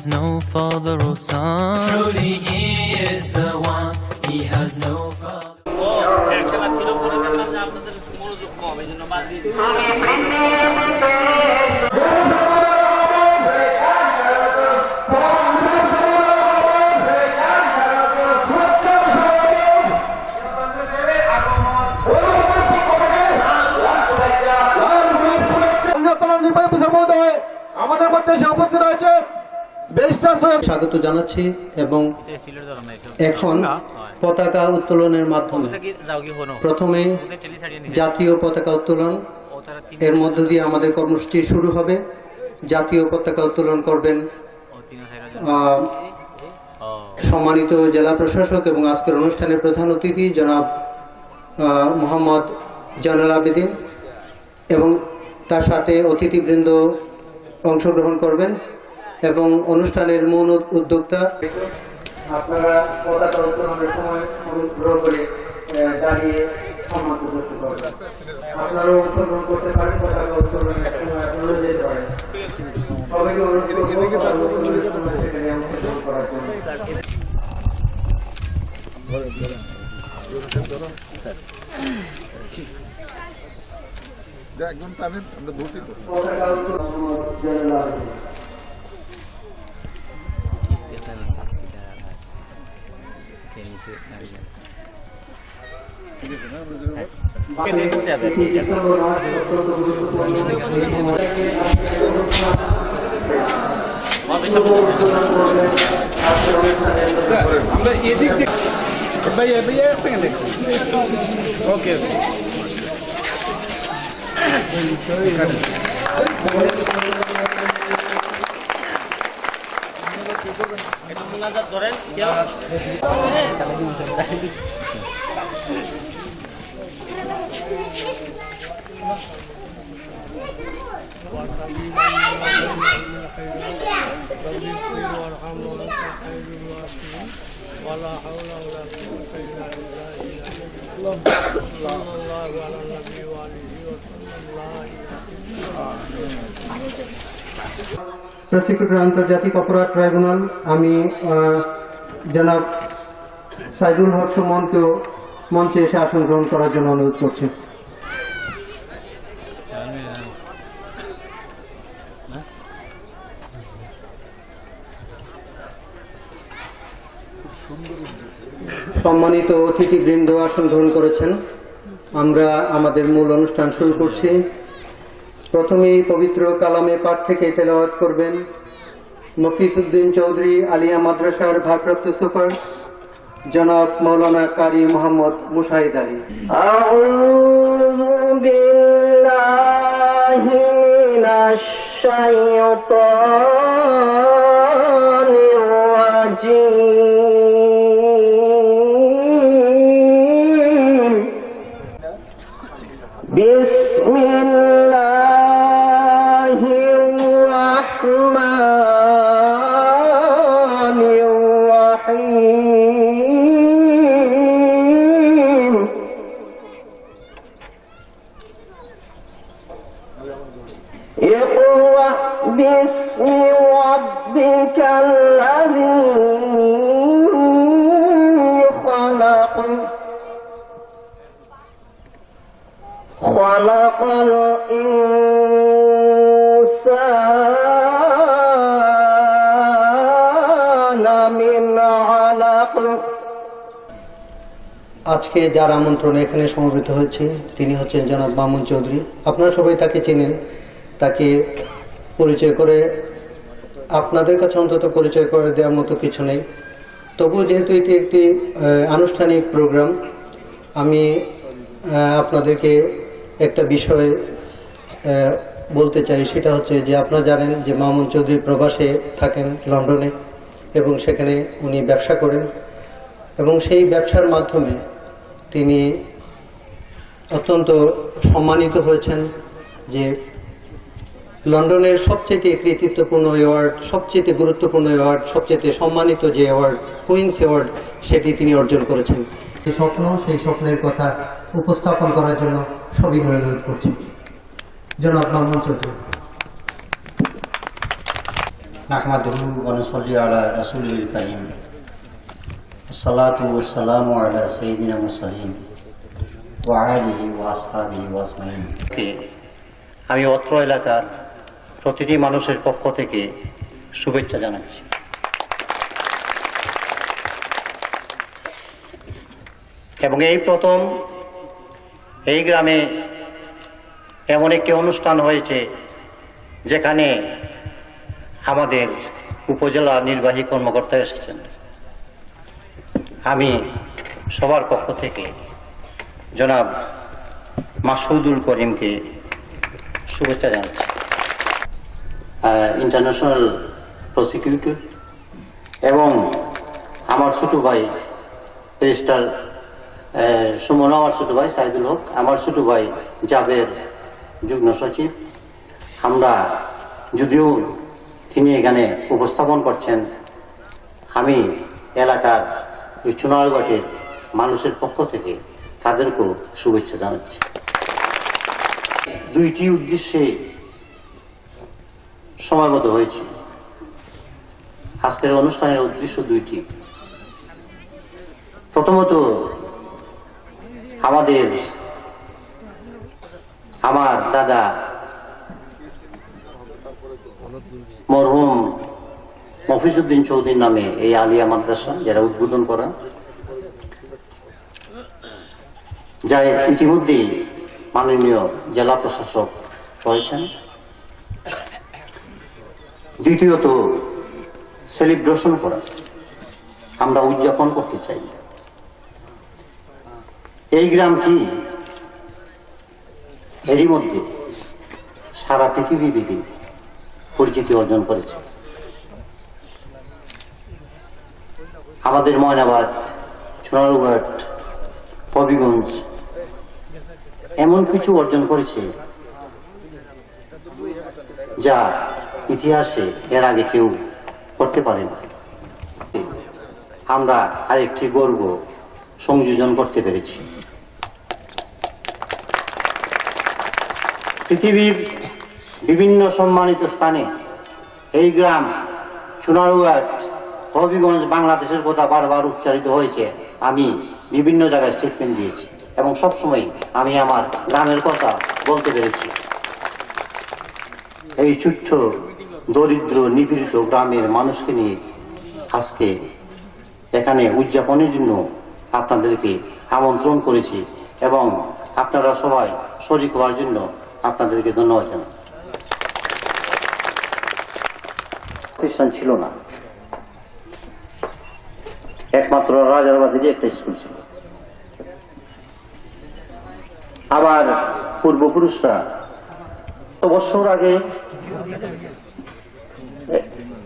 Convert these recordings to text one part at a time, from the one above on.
no father or son. Truly he is the one, he has no father. আমাদের মধ্যে উপস্থিত রয়েছে barrister স্বাগত জানাচ্ছি এবং এখন পতাকা উত্তোলনের মাধ্যমে প্রথমে জাতীয় পতাকা উত্তোলন, এর মধ্য দিয়ে আমাদের কর্মসূচি শুরু হবে। জাতীয় পতাকা উত্তোলন করবেন সম্মানিত জেলা প্রশাসক এবং আজকের অনুষ্ঠানের প্রধান অতিথি জনাব মোহাম্মদ জয়নুল আবেদিন, এবং তার সাথে অতিথিবৃন্দ অংশগ্রহণ করবেন এবং অনুষ্ঠানের মূল উদ্যোক্তা আপনারা পতাকা উত্তোলনের সময় অনুগ্রহ করে দাঁড়িয়ে সম্মান প্রদর্শন করবেন। আপনারাও অংশগ্রহণ করতে পারেন পতাকা উত্তোলনের সময় অনুরোধ যেতে পারেন। সবাইকে অনুরোধ করব সেখানে অংশগ্রহণ করার জন্য। একজন টানেন, আমরা ধরছি তো। পতাকা উত্তোলন আমরা এদিক দিয়ে ভাই এক সেকেন্ড ওকে প্রসিকিউটর আন্তর্জাতিক অপরাধ ট্রাইব্যুনাল, আমি জনাব সাইদুল হক সুমনকেও মঞ্চে এসে আসন গ্রহণ করার জন্য অনুরোধ করছি। সম্মানিত অতিথিবৃন্দ আসন গ্রহণ করেছেন। আমরা আমাদের মূল অনুষ্ঠান শুরু করছি। প্রথমেই পবিত্র কালামে পাঠ থেকে তেলাওয়াত করবেন মফিজউদ্দিন চৌধুরী আলিয়া মাদ্রাসার ভারপ্রাপ্ত সুপার জনাব মৌলানা কারি মোহাম্মদ মুশাহিদ আলী। আউযু বিল্লাহি মিনাশ শাইতানির রাজীম। বিসমিল্লাহির রাহমানির রাহিম। ইকরা বিসমি রাব্বিকাল লাযী খালাক খালাকাল ইনসানা মিন আলাক। আজকে যার আমন্ত্রণে এখানে সমবেত হয়েছে তিনি হচ্ছেন জনাব মামুন চৌধুরী। আপনারা সবাই তাকে চেনেন। তাকে পরিচয় করে আপনাদের কাছে অন্তত পরিচয় করে দেওয়ার মতো কিছু নেই। তবুও যেহেতু এটি একটি আনুষ্ঠানিক প্রোগ্রাম, আমি আপনাদেরকে একটা বিষয় বলতে চাই। সেটা হচ্ছে যে আপনারা জানেন যে মামুন চৌধুরী প্রবাসে থাকেন লন্ডনে, এবং সেখানে উনি ব্যবসা করেন, এবং সেই ব্যবসার মাধ্যমে তিনি অত্যন্ত সম্মানিত হয়েছেন যে লন্ডনের সবচেয়ে কৃতিত্বপূর্ণ অ্যাওয়ার্ড, সবচেয়ে গুরুত্বপূর্ণ অ্যাওয়ার্ড, সবচেয়ে সম্মানিত যে অ্যাওয়ার্ড কুইন্স অ্যাওয়ার্ড, সেটি তিনি অর্জন করেছেন। এই স্বপ্ন, সেই স্বপ্নের কথা উপস্থাপন করার জন্য সবিনয় অনুরোধ করছি জনাব মামুন চৌধুরী। নাহমাদুহু ওয়া নুসাল্লি আলা রাসূলিল কারীম। আসসালাতু ওয়াসসালামু আলা সাইয়্যিদিনা মুরসালিন ওয়া আলিহি ওয়া আসহাবিহি ওয়া আজমাইন। আমি অত্র এলাকার প্রতিটি মানুষের পক্ষ থেকে শুভেচ্ছা জানাচ্ছি। এবং এই প্রথম এই গ্রামে এমন একটি অনুষ্ঠান হয়েছে যেখানে আমাদের উপজেলা নির্বাহী কর্মকর্তা এসেছেন। আমি সবার পক্ষ থেকে জনাব মাসুদুল করিমকে শুভেচ্ছা জানাচ্ছি। ইন্টারন্যাশনাল প্রসিকিউটর এবং আমার ছোট ভাই ব্যারিস্টার সুমন, আমার ছোট ভাই সাইদুল হক, আমার ছোট ভাই জাবের যুগ্ম সচিব। আমরা যদিও তিনি এখানে উপস্থাপন করছেন, আমি এলাকার ওই চুনারঘাটের মানুষের পক্ষ থেকে তাদেরকেও শুভেচ্ছা জানাচ্ছি। দুইটি উদ্দেশ্যে সময়মত হয়েছে। আজকের অনুষ্ঠানের উদ্দেশ্য দুইটি। প্রথমত, আমার দাদা মরহুম মফিজউদ্দিন চৌধুরীর নামে এই আলিয়া মাদ্রাসা যারা উদ্বোধন করা, যা ইতিমধ্যেই মাননীয় জেলা প্রশাসক করেছেন। দ্বিতীয়ত, সেলিব্রেশন করা, আমরা উদযাপন করতে চাই। এই গ্রামটি এরই মধ্যে সারা পৃথিবীব্যাপী পরিচিতি অর্জন করেছে। আমাদের ময়নাবাদ, সোনারুঘাট, হবিগঞ্জ এমন কিছু অর্জন করেছে যা ইতিহাসে এর আগে কেউ করতে পারেনি। আমরা আরেকটি গর্ব সংযোজন করতে পেরেছি। পৃথিবীর বিভিন্ন সম্মানিত স্থানে এই গ্রাম সোনারুঘাট, হবিগঞ্জ, বাংলাদেশের কথা বারবার উচ্চারিত হয়েছে। আমি বিভিন্ন জায়গায় স্টেটমেন্ট দিয়েছি এবং সবসময় আমি আমার গ্রামের কথা বলতে পেরেছি। এই তুচ্ছ দরিদ্র নিপীড়িত গ্রামের মানুষকে নিয়ে আজকে এখানে উদযাপনের জন্য আপনাদেরকে আমন্ত্রণ করেছি এবং আপনারা সবাই শরীক হওয়ার জন্য আপনাদেরকে ধন্যবাদ জানাই। প্রতিষ্ঠান ছিল না, একমাত্র রাজারবাদীরই একটা স্কুল ছিল। আবার পূর্বপুরুষরা বছর আগে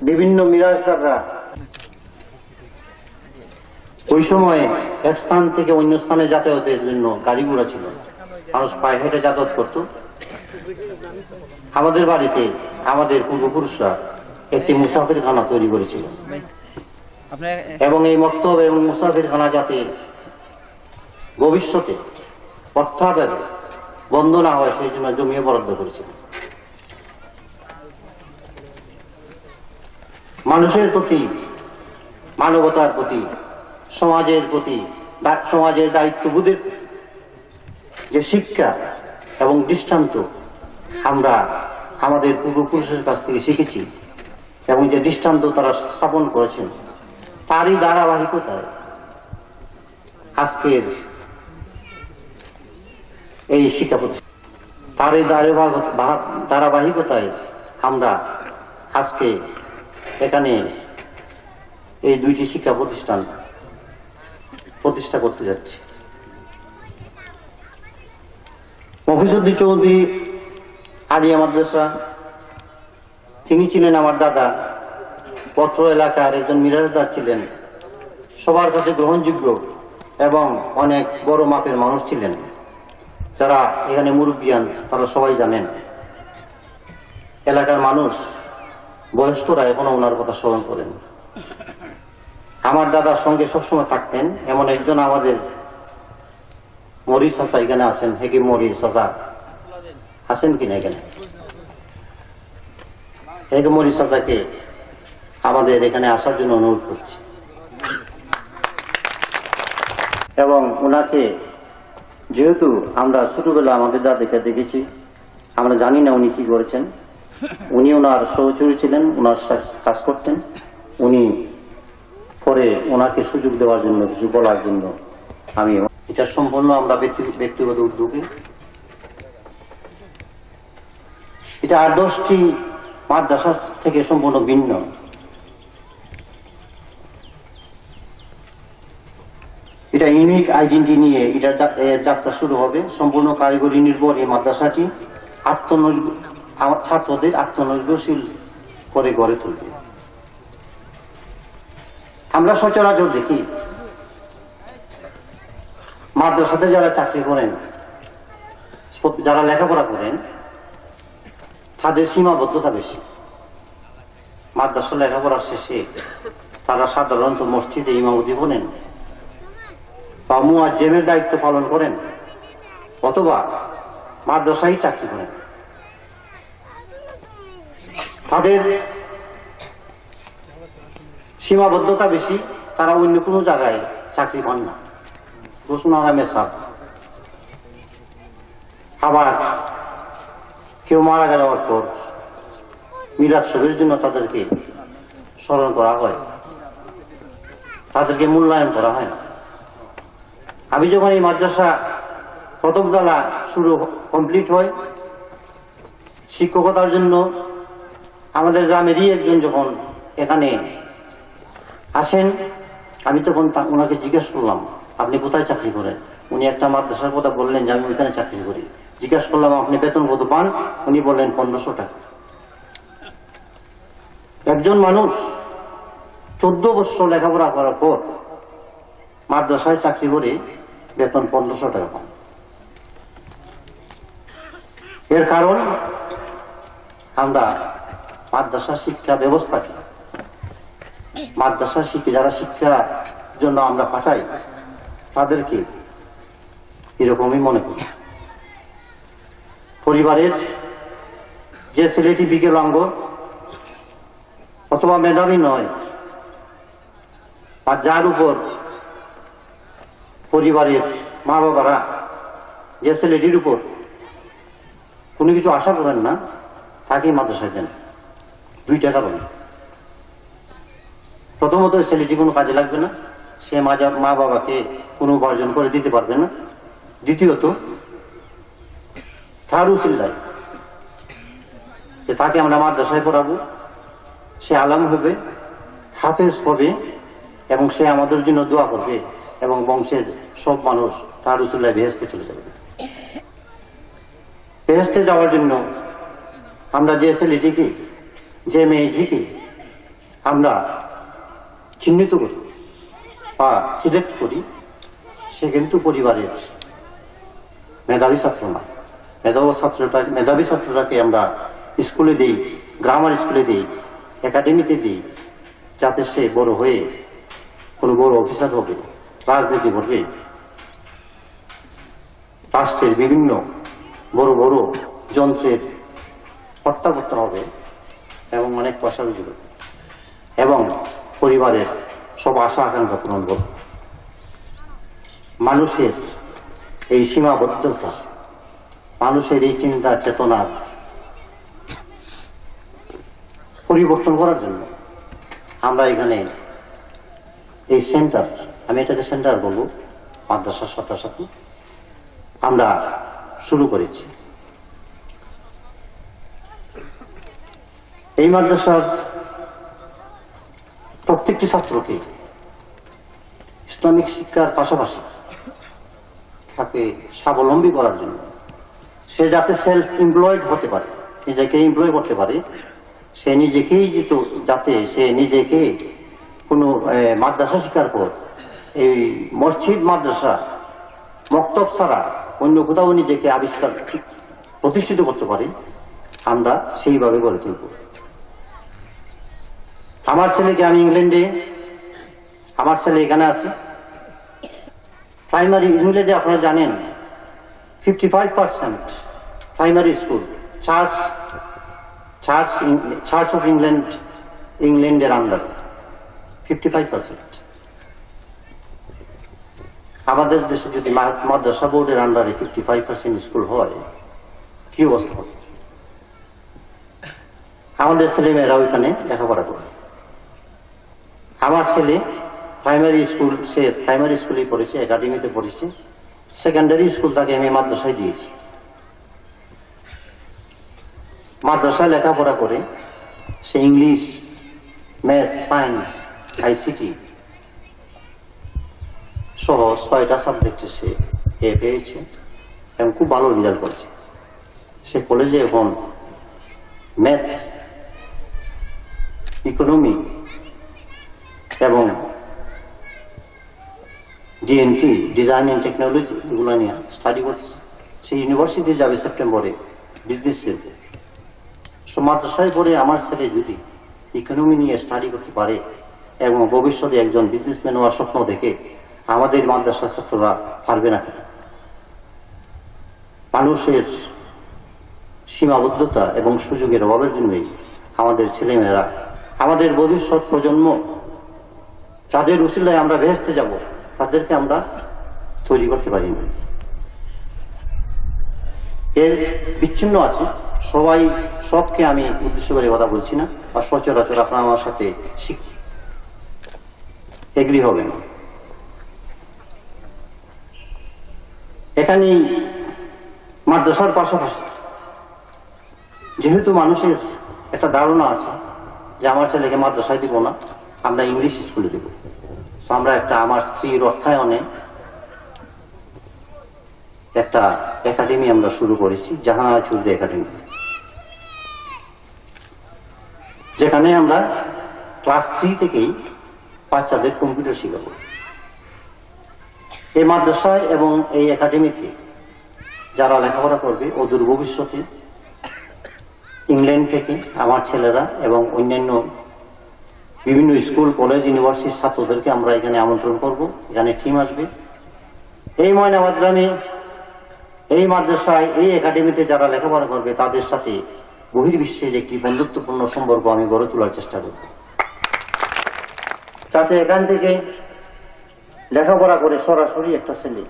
বিভিন্ন মিরাজদাররা ওই সময় এক স্থান থেকে অন্য স্থানে যাতায়াতের জন্য গাড়ি ঘোড়া ছিল, মানুষ পায়ে হেঁটে যাতায়াত করত। আমাদের বাড়িতে আমাদের পূর্বপুরুষরা একটি মুসাফিরখানা তৈরি করেছিল এবং এই মক্তব এবং মুসাফিরখানা যাতে ভবিষ্যতে অর্থাভাবে বন্ধ না হয় সেই জন্য জমিয়ে বরাদ্দ করেছিল। মানুষের প্রতি, মানবতার প্রতি, সমাজের প্রতি, সমাজের দায়িত্ববোধের যে শিক্ষা এবং দৃষ্টান্ত আমরা আমাদের পূর্বপুরুষের কাছ থেকে শিখেছি এবং যে দৃষ্টান্ত তারা স্থাপন করেছেন, তারই ধারাবাহিকতায় আজকের এই শিক্ষা প্রতিষ্ঠান, তারই ধারাবাহিকতায় আমরা আজকে এখানে এই দুইটি শিক্ষা প্রতিষ্ঠান প্রতিষ্ঠা করতে যাচ্ছি। মফিজউদ্দিন চৌধুরী আলিয়া মাদ্রাসা, তিনি ছিলেন আমার দাদা, পত্র এলাকার একজন মিরাজদার ছিলেন, সবার কাছে গ্রহণযোগ্য এবং অনেক বড় মাপের মানুষ ছিলেন। যারা এখানে মুরব্বিয়ান তারা সবাই জানেন। এলাকার মানুষ, বয়স্করা এখনো ওনার কথা স্মরণ করেন। আমার দাদার সঙ্গে সবসময় থাকতেন এমন একজন আমাদের মরিস চাচা এখানে আছেন, হেকিম মরিস চাচা আছেন কিনা এখানে? হেকিম মরিস চাচাকে আমাদের এখানে আসার জন্য অনুরোধ করছি এবং ওনাকে যেহেতু আমরা ছোটবেলা আমাদের দাদিকে দেখেছি, আমরা জানি না উনি কি করেছেন। উনি ওনার সহচরী ছিলেন, ওনার কাজ করতেন। উনি পরে ওনাকে সুযোগ দেওয়ার জন্য, কিছু বলার জন্য আমি এটা সম্পূর্ণ আমরা ব্যক্তিগত উদ্যোগে এটা 8-10টি মাদ্রাসা থেকে সম্পূর্ণ ভিন্ন। এটা ইউনিক আইডেন্টিটি নিয়ে এটা যাত্রা শুরু হবে। সম্পূর্ণ কারিগরি নির্ভর এই মাদ্রাসাটি ছাত্রদের আত্মনির্ভরশীল করে গড়ে তুলবে। আমরা সচরাচর দেখি মাদ্রাসাতে যারা চাকরি করেন, যারা লেখাপড়া করেন, তাদের সীমাবদ্ধতা বেশি। মাদ্রাসা লেখাপড়া শেষে তারা সাধারণত মসজিদে ইমামতি বলেন বা মুয়াজ্জেমের দায়িত্ব পালন করেন অথবা মাদ্রাসায় চাকরি করেন। তাদের সীমাবদ্ধতা বেশি, তারা অন্য কোনো জায়গায় চাকরি পান না। আবার কেউ মারা যাওয়ার পর মিলাদ শরীফের জন্য তাদেরকে স্মরণ করা হয়, তাদেরকে মূল্যায়ন করা হয় না। আমি যখন এই মাদ্রাসা প্রথম তলা শুরু কমপ্লিট হয়, শিক্ষকতার জন্য আমাদের গ্রামেরই একজন যখন এখানে আসেন, আমি তখন ওনাকে জিজ্ঞেস করলাম, আপনি কোথায় চাকরি করেন? উনি একটা মাদ্রাসার কথা বললেন যে আমি ওইখানে চাকরি করি। জিজ্ঞেস করলাম, আপনি বেতন কত পান? উনি বললেন 1500 টাকা। একজন মানুষ 14 বছর লেখাপড়া করার পর মাদ্রাসায় চাকরি করে বেতন 1500 টাকা পান। এর কারণ আমরা মাদ্রাসা শিক্ষা ব্যবস্থাকে, মাদ্রাসা যারা শিক্ষার জন্য আমরা পাঠাই তাদেরকে এরকমই মনে করি। পরিবারের যে ছেলেটি বিকলাঙ্গ অথবা মেধাবী নয়, আর যার উপর পরিবারের মা বাবারা যে ছেলেটির উপর কোনো কিছু আশা করেন না, তাকেই মাদ্রাসায় দেন। 2টা কারণ। প্রথমত, ছেলেটি কোনো কাজে লাগবে না, সে মা বাবাকে কোনো উপার্জন করে দিতে পারবে না। দ্বিতীয়ত, তার উসিলায় যে তাকে আমরা মাদ্রাসায় পড়াবো, সে আলেম হবে, হাফেজ হবে এবং সে আমাদের জন্য দোয়া করবে এবং বংশের সব মানুষ তার উসিলায় বেহেশতে চলে যাবে। বেহেশতে যাওয়ার জন্য আমরা যে ছেলেটিকে, যে মেয়েটিকে আমরা চিহ্নিত করি বা সিলেক্ট করি, সে কিন্তু পরিবারের মেধাবী ছাত্র না। মেধাবী ছাত্রটাকে আমরা স্কুলে দিই, গ্রামার স্কুলে দিই, একাডেমিতে দিই, যাতে সে বড় হয়ে কোনো বড় অফিসার হবে, রাজনীতি করবে, রাষ্ট্রের বিভিন্ন বড় বড় যন্ত্রের কর্তাকর্তা হবে এবং অনেক পয়সা রুজি করবে এবং পরিবারের সব আশা আকাঙ্ক্ষা পূরণ করবে। মানুষের এই সীমাবদ্ধতা, মানুষের এই চিন্তা চেতনার পরিবর্তন করার জন্য আমরা এখানে এই সেন্টার, আমি এটাকে সেন্টার বলবো, মাদ্রাসার ছাত্রছাত্রী আমরা শুরু করেছি। এই মাদ্রাসার প্রত্যেকটি ছাত্রকে ইসলামিক শিক্ষার পাশাপাশি তাকে স্বাবলম্বী করার জন্য, সে যাতে সেলফ এমপ্লয়েড হতে পারে, নিজেকে এমপ্লয় করতে পারে, সে নিজেকেই যাতে সে নিজেকে কোনো মাদ্রাসা শিক্ষার পর এই মসজিদ, মাদ্রাসা, মক্তব ছাড়া অন্য কোথাও নিজেকে আবিষ্কার প্রতিষ্ঠিত করতে পারে, আমরা সেইভাবে গড়ে তুলব। আমার ছেলেকে আমি ইংল্যান্ডে, আমার ছেলে এখানে আছে, প্রাইমারি ইংল্যান্ডে আপনারা জানেন 55% primary school church of England ইংল্যান্ডের আন্ডারে 55%। আমাদের দেশে যদি মাদ্রাসা বোর্ডের আন্ডারে 55% স্কুল হয়, কি অবস্থা হবে? আমাদের ছেলেমেয়েরা ওইখানে লেখাপড়া করে। আমার ছেলে সে প্রাইমারি স্কুলেই পড়েছে, একাডেমিতে পড়েছে। সেকেন্ডারি স্কুল তাকে আমি মাদ্রাসায় দিয়েছি। মাদ্রাসায় লেখাপড়া করে সে ইংলিশ, ম্যাথ, সায়েন্স, আইসিটি সহ 6টা সাবজেক্টে সে এ পেয়েছে এবং খুব ভালো রেজাল্ট করেছে। সে কলেজে এখন ম্যাথস, ইকোনমি এবং ডিএনটি, ডিজাইন এন্ড টেকনোলজি, এগুলো নিয়ে স্টাডি করছে। সে ইউনিভার্সিটি যাবে সেপ্টেম্বরে বিজনেসের। মাদ্রাসায় পড়ে আমার ছেলে যদি ইকোনমি নিয়ে স্টাডি করতে পারে এবং ভবিষ্যতে একজন বিজনেসম্যান হওয়ার স্বপ্ন দেখে, আমাদের মাদ্রাসা ছাত্ররা পারবে না কেন? মানুষের সীমাবদ্ধতা এবং সুযোগের অভাবের জন্যই আমাদের ছেলেমেয়েরা, আমাদের ভবিষ্যৎ প্রজন্ম, যাদের উসিলায় আমরা বেহেশতে যাব, তাদেরকে আমরা তৈরি করতে পারি না। এর বিচ্ছিন্ন আছে। সবকে আমি উদ্দেশ্য করে কথা বলছি না, আর সচরাচর আপনার আমার সাথে এগ্রি হবে না। এখানে মাদ্রাসার পাশাপাশি যেহেতু মানুষের একটা ধারণা আছে যে আমার ছেলেকে মাদ্রাসায় দিব না, আমরা ইংলিশ স্কুলে দেব, আমরা আমার স্ত্রীর অর্থায়নে একটা একাডেমি আমরা শুরু করেছি, জাহানারা চৌধুরী একাডেমি, যেখানে আমরা ক্লাস 3 থেকেই বাচ্চাদের কম্পিউটার শিখাবো। এই মাদ্রাসায় এবং এই একাডেমিতে যারা লেখাপড়া করবে, অদূর ভবিষ্যতে ইংল্যান্ড থেকে আমার ছেলেরা এবং অন্যান্য বিভিন্ন স্কুল, কলেজ, ইউনিভার্সিটির ছাত্রদেরকে আমরা এখানে আমন্ত্রণ করব। এখানে টিম আসবে। এই ময়নাবাদ গ্রামে, এই মাদ্রাসায়, এই একাডেমিতে যারা লেখাপড়া করবে, তাদের সাথে বহির্বিশ্বের একটি বন্ধুত্বপূর্ণ সম্পর্ক আমি গড়ে তোলার চেষ্টা করব, যাতে এখান থেকে লেখাপড়া করে সরাসরি একটা ছেলে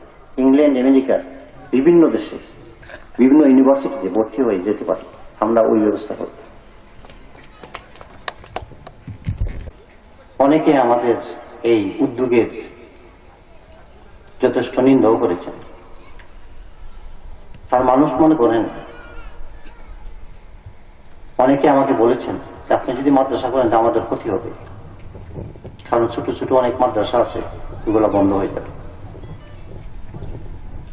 ইংল্যান্ড, আমেরিকার বিভিন্ন দেশে, বিভিন্ন ইউনিভার্সিটিতে ভর্তি হয়ে যেতে পারে। আমরা ওই ব্যবস্থা করব। অনেকে আমাদের এই উদ্যোগের যথেষ্ট নিন্দাও করেছেন। আর মানুষ মনে করেন, অনেকে আমাকে বলেছেন যে আপনি যদি মাদ্রাসা করেন তা আমাদের ক্ষতি হবে, কারণ ছোট ছোট অনেক মাদ্রাসা আছে, এগুলো বন্ধ হয়ে যাবে।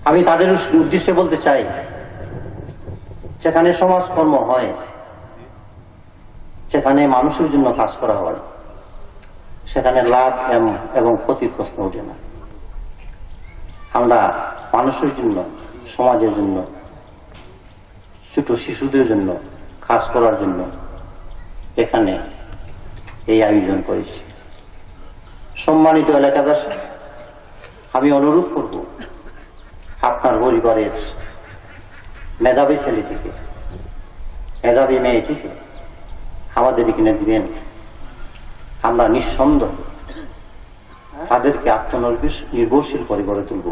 আমি তাদের উদ্দেশ্যে বলতে চাই, যেখানে সমাজকর্ম হয়, সেখানে মানুষের জন্য কাজ করা হয়, সেখানে লাভ এবং ক্ষতির প্রশ্ন ওঠে না। আমরা মানুষের জন্য, সমাজের জন্য, ছোট শিশুদের জন্য কাজ করার জন্য এখানে এই আয়োজন করেছি। সম্মানিত এলাকাবাসী, আমি অনুরোধ করব আপনার পরিবারের মেধাবী ছেলেটিকে, মেধাবী মেয়েটিকে আমাদের এখানে দিবেন। আমরা নিঃসন্দেহ তাদেরকে আত্মনির্ভরশীল করে গড়ে তুলব।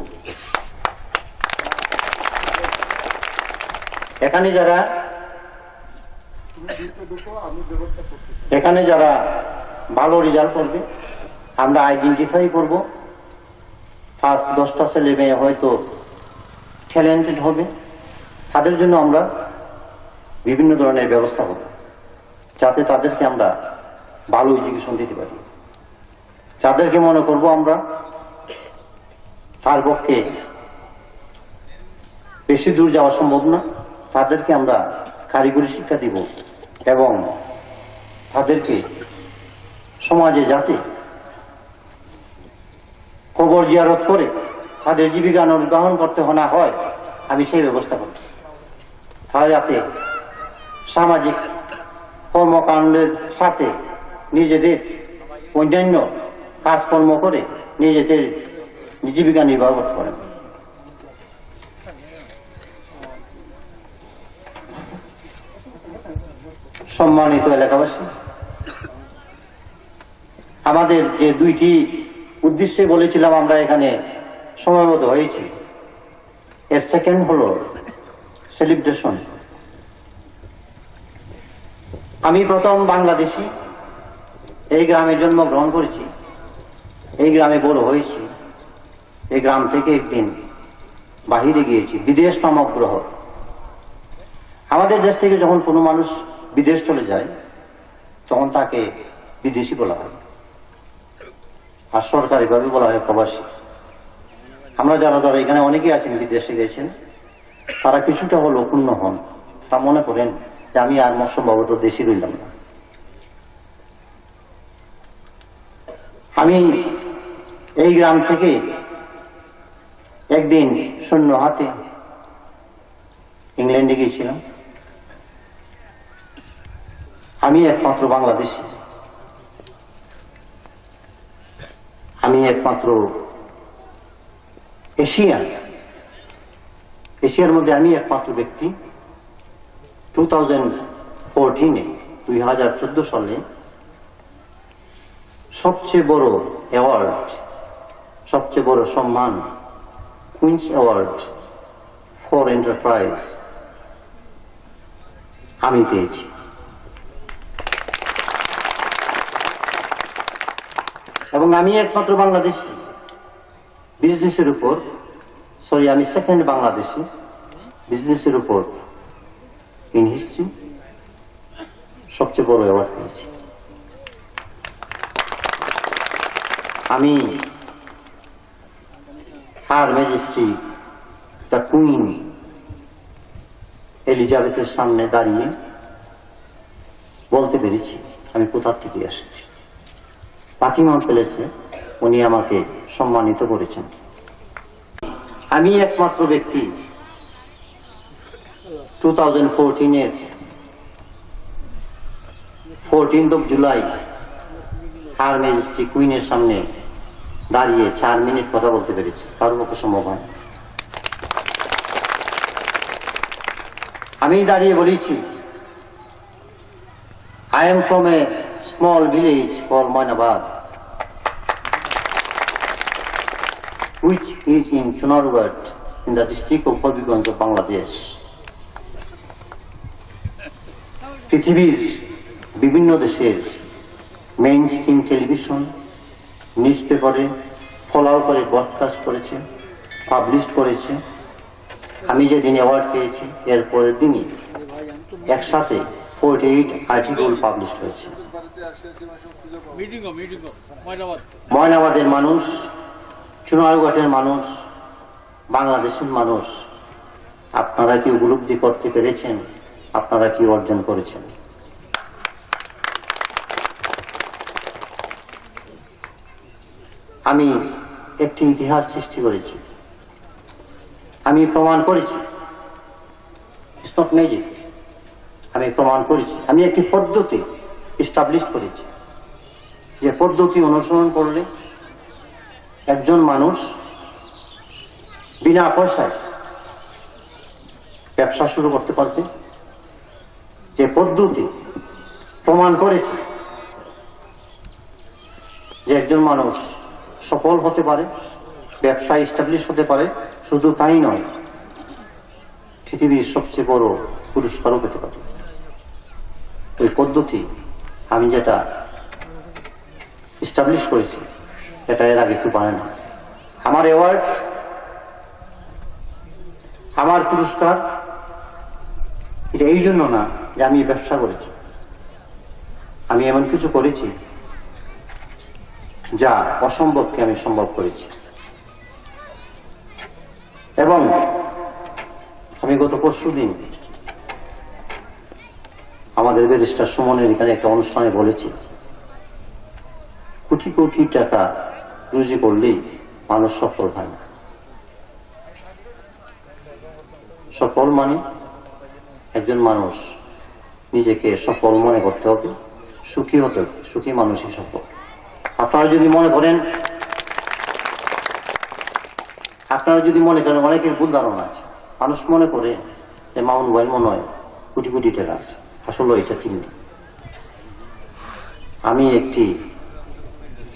এখানে যারা ভালো রেজাল্ট করবে, আমরা আইডেন্টিফাই করব। ফার্স্ট 10টা ছেলে মেয়ে হয়তো ট্যালেন্টেড হবে, তাদের জন্য আমরা বিভিন্ন ধরনের ব্যবস্থা করব, যাতে তাদেরকে আমরা ভালো এডুকেশন দিতে পারি। যাদেরকে মনে করব আমরা তার পক্ষে বেশি দূর যাওয়া সম্ভব না, তাদেরকে আমরা কারিগরি শিক্ষা দিব এবং তাদেরকে সমাজে যাতে কবর জিয়ারত করে তাদের জীবিকা নির্বাহ করতে না হয়, আমি সেই ব্যবস্থা করব। তারা যাতে সামাজিক কর্মকাণ্ডের সাথে নিজেদের অন্যান্য কাজকর্ম করে নিজেদের জীবিকা নির্বাহ করতে পারেন। সম্মানিত এলাকাবাসী, আমাদের যে দুইটি উদ্দেশ্যে বলেছিলাম আমরা এখানে সময়মত হয়েছি, এর সেকেন্ড হলো সেলিব্রেশন। আমি প্রথম বাংলাদেশি, এই গ্রামে জন্মগ্রহণ করেছি, এই গ্রামে বড় হয়েছি। এই গ্রাম থেকে একদিন বাহিরে গিয়েছি, বিদেশ নামক গ্রহ। আমাদের দেশ থেকে যখন কোনো মানুষ বিদেশ চলে যায় তখন তাকে বিদেশি বলা হয়, আর সরকারিভাবে বলা হয় প্রবাসী। আমরা যারা এখানে অনেকেই আছেন বিদেশে গেছেন, তারা কিছুটা হলো পূর্ণ হন, তা মনে করেন যে আমি আর সম্ভবত দেশি রইলাম না। আমি এই গ্রাম থেকে একদিন শূন্য হাতে ইংল্যান্ডে গিয়েছিলাম। আমি একমাত্র বাংলাদেশি, আমি একমাত্র এশিয়ার মধ্যে আমি একমাত্র ব্যক্তি 2014 সালে সবচেয়ে বড় অ্যাওয়ার্ড, সবচেয়ে বড় সম্মান, কুইন্স অ্যাওয়ার্ড ফর এন্টারপ্রাইজ আমি পেয়েছি। এবং আমি একমাত্র বাংলাদেশি বিজনেসের উপর, আমি সেকেন্ড বাংলাদেশি বিজনেসের উপর ইন হিস্ট্রি সবচেয়ে বড় অ্যাওয়ার্ড পেয়েছি। আমি হার ম্যাজেস্টি দ্য কুইন এলিজাবেথের সামনে দাঁড়িয়ে বলতে পেরেছি আমি কোথা থেকে এসেছি। বাকিমান প্যালেসে উনি আমাকে সম্মানিত করেছেন। আমি একমাত্র ব্যক্তি 2014 14 জুলাই হার ম্যাজেস্টি কুইনের সামনে দাঁড়িয়ে 4 মিনিট কথা বলতে পেরেছি, কারোর পক্ষে সম্ভব হয়। আমি দাঁড়িয়ে বলেছি, I am from a small village called Moinabad, which is in Chunargarh in the district of Hobbiganj of Bangladesh. পৃথিবীর বিভিন্ন দেশের মেইন স্ট্রিম টেলিভিশন, নিউজ পেপারে ফলো করে ব্রডকাস্ট করেছে, পাবলিশ করেছে। আমি যেদিন অ্যাওয়ার্ড পেয়েছি এর পরের দিনই একসাথে 48 আর্টিকেল পাবলিশ হয়েছে। ময়নাবাদের মানুষ, চুনারঘাটের মানুষ, বাংলাদেশের মানুষ, আপনারা কি উপলব্ধি করতে পেরেছেন? আপনারা কি অর্জন করেছেন? আমি একটি ইতিহাস সৃষ্টি করেছি, আমি প্রমাণ করেছি, ইটস নট ম্যাজিক, আমি প্রমাণ করেছি। আমি একটি পদ্ধতি এস্টাবলিশ করেছি, যে পদ্ধতি অনুসরণ করলে একজন মানুষ বিনা পয়সায় ব্যবসা শুরু করতে পারবে। যে পদ্ধতি প্রমাণ করেছে যে একজন মানুষ সফল হতে পারে, ব্যবসা এস্টাবলিশ হতে পারে, শুধু তাই নয়, পৃথিবীর সবচেয়ে বড় পুরস্কারও পেতে পারে। ওই পদ্ধতি আমি যেটা এস্টাবলিশ করেছি এটা এর আগে কেউ পারে না। আমার অ্যাওয়ার্ড, আমার পুরস্কার এটা এই জন্য না যে আমি ব্যবসা করেছি, আমি এমন কিছু করেছি যা অসম্ভবকে আমি সম্ভব করেছি। এবং আমি গত পরশুদিন আমাদের ব্যারিস্টার সুমনের এখানে একটা অনুষ্ঠানে বলেছি, কোটি কোটি টাকা রুজি করলেই মানুষ সফল হয় না। সফল মানে একজন মানুষ নিজেকে সফল মনে করতে হবে, সুখী হতে হবে, সুখী মানুষই সফল। আপনারা যদি মনে করেন, অনেকের ভুল ধারণা আছে, মানুষ মনে করে যে মামুন ভাই মনে হয় কোটি কোটি টাকা আছে, আসলে এটা ঠিক না। আমি একটি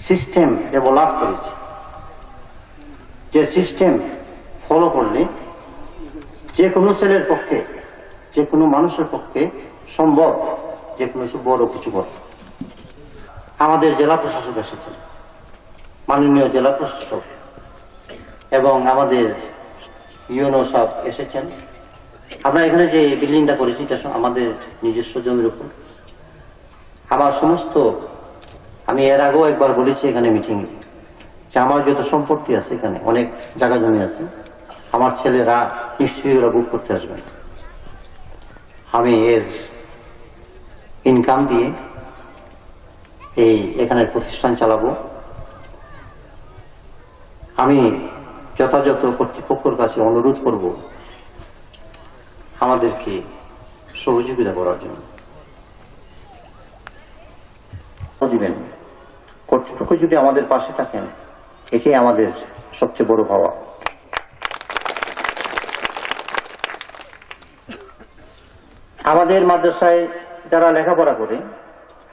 সিস্টেম ডেভেলপ করেছে, যে সিস্টেম ফলো করলে যে কোনো ছেলের পক্ষে, যে কোনো মানুষের পক্ষে সম্ভব যে কোনো বড় কিছু করে। আমাদের জেলা প্রশাসক এসেছেন, মাননীয় জেলা প্রশাসক এবং আমাদের ইউনো সাহেব এসেছেন। আমরা এখানে যে বিল্ডিংটা করেছি এটা আমাদের নিজস্ব জমির উপর। আমার সমস্ত, আমি এর আগেও একবার বলেছি এখানে মিটিংয়ে, যে আমার যত সম্পত্তি আছে এখানে অনেক জায়গা জমি আছে, আমার ছেলেরা নিশ্চয়ই ওরা বুক করতে আসবেন। আমি এর ইনকাম দিয়ে এখানের প্রতিষ্ঠান চালাবো। আমি যথাযথ কর্তৃপক্ষের কাছে অনুরোধ করব আমাদেরকে সহযোগিতা করার জন্য। দিবেন, কর্তৃপক্ষ যদি আমাদের পাশে থাকেন, এটাই আমাদের সবচেয়ে বড় পাওয়া। আমাদের মাদ্রাসায় যারা লেখাপড়া করে,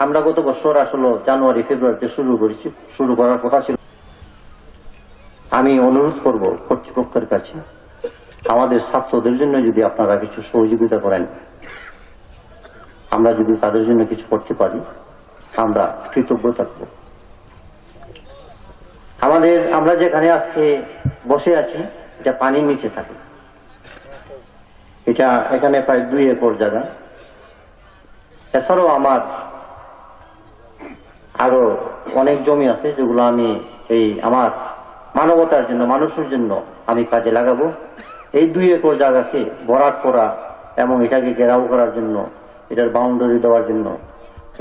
আমরা গত বছর আসলে জানুয়ারি ফেব্রুয়ারিতে শুরু করার কথা ছিল। আমি অনুরোধ করব কর্তৃপক্ষের কাছে, আমাদের ছাত্রদের জন্য যদি আপনারা কিছু সহযোগিতা করেন, আমরা যদি তাদের জন্য কিছু করতে পারি, আমরা কৃতজ্ঞ থাকব। আমরা যেখানে আজকে বসে আছি, এটা পানির নিচে থাকে। এখানে প্রায় 2 একর জায়গা। এছাড়াও আমার আরো অনেক জমি আছে, যেগুলো আমি আমার মানবতার জন্য, মানুষের জন্য আমি কাজে লাগাবো। এই 2 একর জায়গাকে ভরাট করা এবং এটাকে ঘেরাও করার জন্য, এটার বাউন্ডারি দেওয়ার জন্য,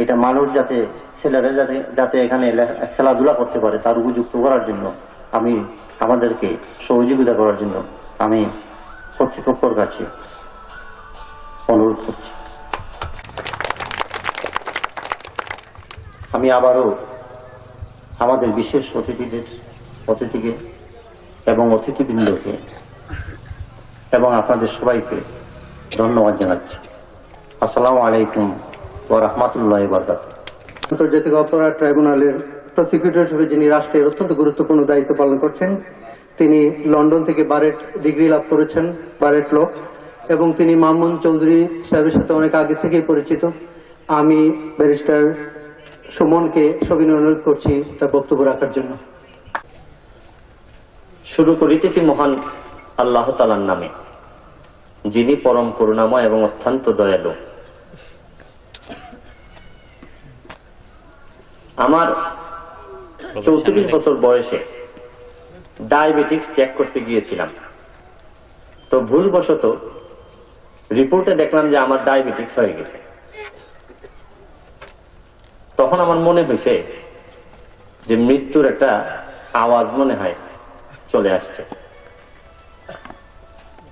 এটা মানুষ যাতে, ছেলেরা যাতে এখানে খেলাধুলা করতে পারে তার উপযুক্ত করার জন্য আমাদেরকে সহযোগিতা করার জন্য আমি কর্তৃপক্ষের কাছে অনুরোধ করছি। আমি আবারও আমাদের বিশেষ অতিথিকে এবং অতিথিবৃন্দকে এবং আপনাদের সবাইকে ধন্যবাদ জানাচ্ছি। আসসালামু আলাইকুম ওয়া রাহমাতুল্লাহি ওয়া বারাকাতুহু। আন্তর্জাতিক অপরাধ ট্রাইব্যুনালের প্রসিকিউটর হিসেবে যিনি রাষ্ট্রের অত্যন্ত গুরুত্বপূর্ণ দায়িত্ব পালন করছেন, তিনি লন্ডন থেকে বারেট ডিগ্রি লাভ করেছেন, বারেট ল, এবং তিনি মামুন চৌধুরী সাহেবের সাথে অনেক আগে থেকেই পরিচিত। আমি ব্যারিস্টার সুমনকে সবিনয় অনুরোধ করছি তার বক্তব্য রাখার জন্য। শুরু করিতেছি মহান আল্লাহ তাআলার নামে, যিনি পরম করুণাময় এবং অত্যন্ত দয়ালু। আমার 34 বছর বয়সে ডায়াবেটিক্স চেক করতে গিয়েছিলাম। তো ভুলবশত রিপোর্টে দেখলাম যে আমার ডায়াবেটিক্স হয়ে গেছে। তখন আমার মনে হয়েছে যে মৃত্যুর একটা আওয়াজ মনে হয় চলে আসছে।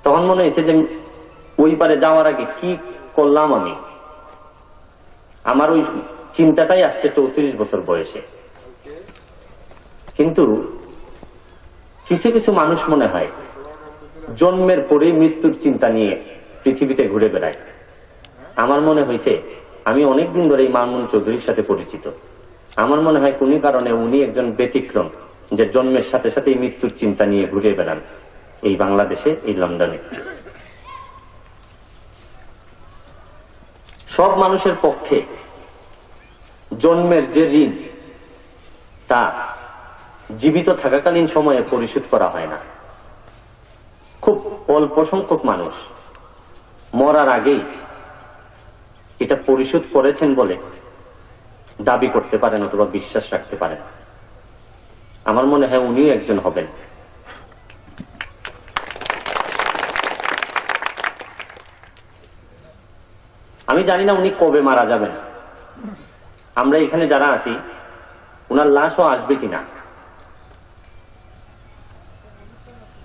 তখন মনে হয়েছে যে ওই পারে যাওয়ার আগে কি করলাম আমি। আমার ওই চিন্তাটাই আসছে 34 বছর বয়সে। কিন্তু কিছু কিছু মানুষ মনে হয় জন্মের পরেই মৃত্যুর চিন্তা নিয়ে পৃথিবীতে ঘুরে বেড়ায়। আমার মনে হয়েছে আমি অনেকদিন ধরে এই মামুন চৌধুরীর সাথে পরিচিত। আমার মনে হয় কোন কারণে উনি একজন ব্যতিক্রম, যে জন্মের সাথে সাথে মৃত্যুর চিন্তা নিয়ে ঘুরে বেড়ান এই বাংলাদেশে, এই লন্ডনে। সব মানুষের পক্ষে জন্মের যে ঋণ, তা জীবিত থাকাকালীন সময়ে পরিশোধ করা হয় না। খুব অল্প সংখ্যক মানুষ মরার আগেই এটা পরিশোধ করেছেন বলে দাবি করতে পারেন অথবা বিশ্বাস রাখতে পারেন। আমার মনে হয় উনিও একজন হবেন। আমি জানি না উনি কবে মারা যাবেন। আমরা এখানে যারা আছি উনার লাশও আসবে কিনা।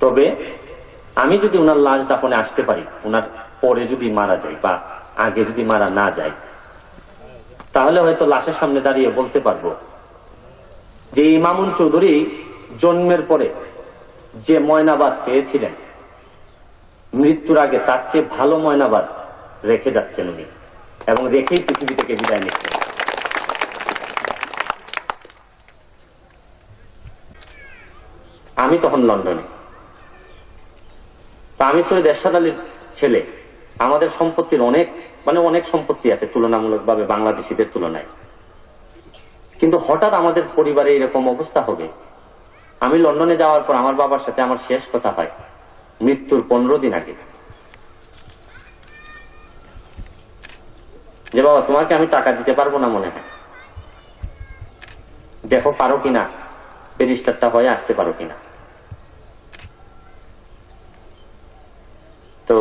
তবে আমি যদি উনার লাশ দাফনে আসতে পারি, উনার পরে যদি মারা যায় বা আগে যদি মারা না যায়, তাহলে হয়তো লাশের সামনে দাঁড়িয়ে বলতে পারবো যে এই মামুন চৌধুরী জন্মের পরে যে ময়নাবাদ পেয়েছিলেন, মৃত্যুর আগে তার চেয়ে ভালো ময়নাবাদ রেখে যাচ্ছেন উনি, এবং রেখেই পৃথিবী থেকে বিদায় নিচ্ছেন। আমি তখন লন্ডনে। তা আমি সৈয়দ এরশাদ আলীর ছেলে, আমাদের সম্পত্তির অনেক সম্পত্তি আছে তুলনামূলকভাবে বাংলাদেশিদের তুলনায়, কিন্তু হঠাৎ আমাদের পরিবারে এরকম অবস্থা হবে। আমি লন্ডনে যাওয়ার পর আমার বাবার সাথে আমার শেষ কথা হয় মৃত্যুর 15 দিন আগে, যে বাবা তোমাকে আমি টাকা দিতে পারবো না মনে হয়, দেখো পারো কিনা ব্যারিস্টারটা হয়ে আসতে পারো কিনা। তো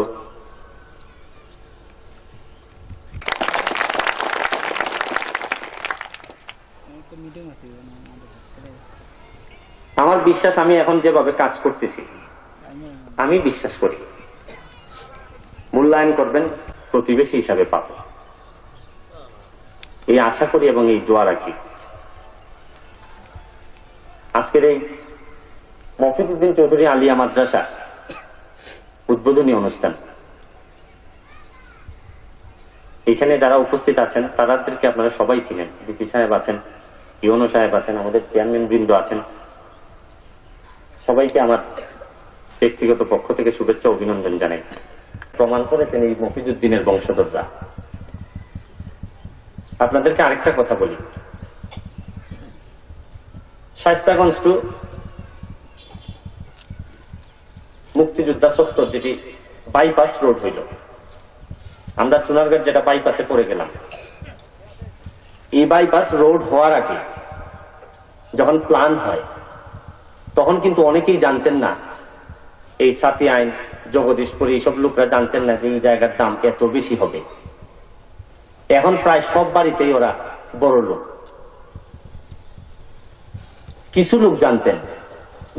আমার বিশ্বাস, আমি এখন যেভাবে কাজ করতেছি আমি বিশ্বাস করি মূল্যায়ন করবেন প্রতিবেশী হিসাবে পাবো, এই আশা করি এবং এই দোয়া রাখি। আজকের এই মফিজউদ্দিন চৌধুরী আলিয়া মাদ্রাসা উদ্বোধনী অনুষ্ঠান, এখানে যারা উপস্থিত আছেন তাদেরকে আপনারা সবাই চিনেন। ডিসি সাহেব আছেন, ইউনো সাহেব আছেন, আমাদের চেয়ারম্যান বৃন্দ আছেন, সবাইকে আমার ব্যক্তিগত পক্ষ থেকে শুভেচ্ছা অভিনন্দন জানাই। প্রমাণ করেছেন এই মফিজউদ্দিনের বংশধররা। আপনাদেরকে আরেকটা কথা বলি, শায়েস্তাগঞ্জ টু মুক্তিযোদ্ধা চত্বর যেটি বাইপাস রোড হইল, আমরা চুনারগড় যেটা বাইপাসে পড়ে গেলাম, এই বাইপাস রোড হওয়ার আগে যখন প্ল্যান হয় তখন কিন্তু অনেকেই জানতেন না, এই সাথী আইন জগদীশপুর এইসব লোকরা জানতেন না যে এই জায়গার দাম এত বেশি হবে। এখন প্রায় সব বাড়িতেই ওরা বড় লোক। কিছু লোক জানতেন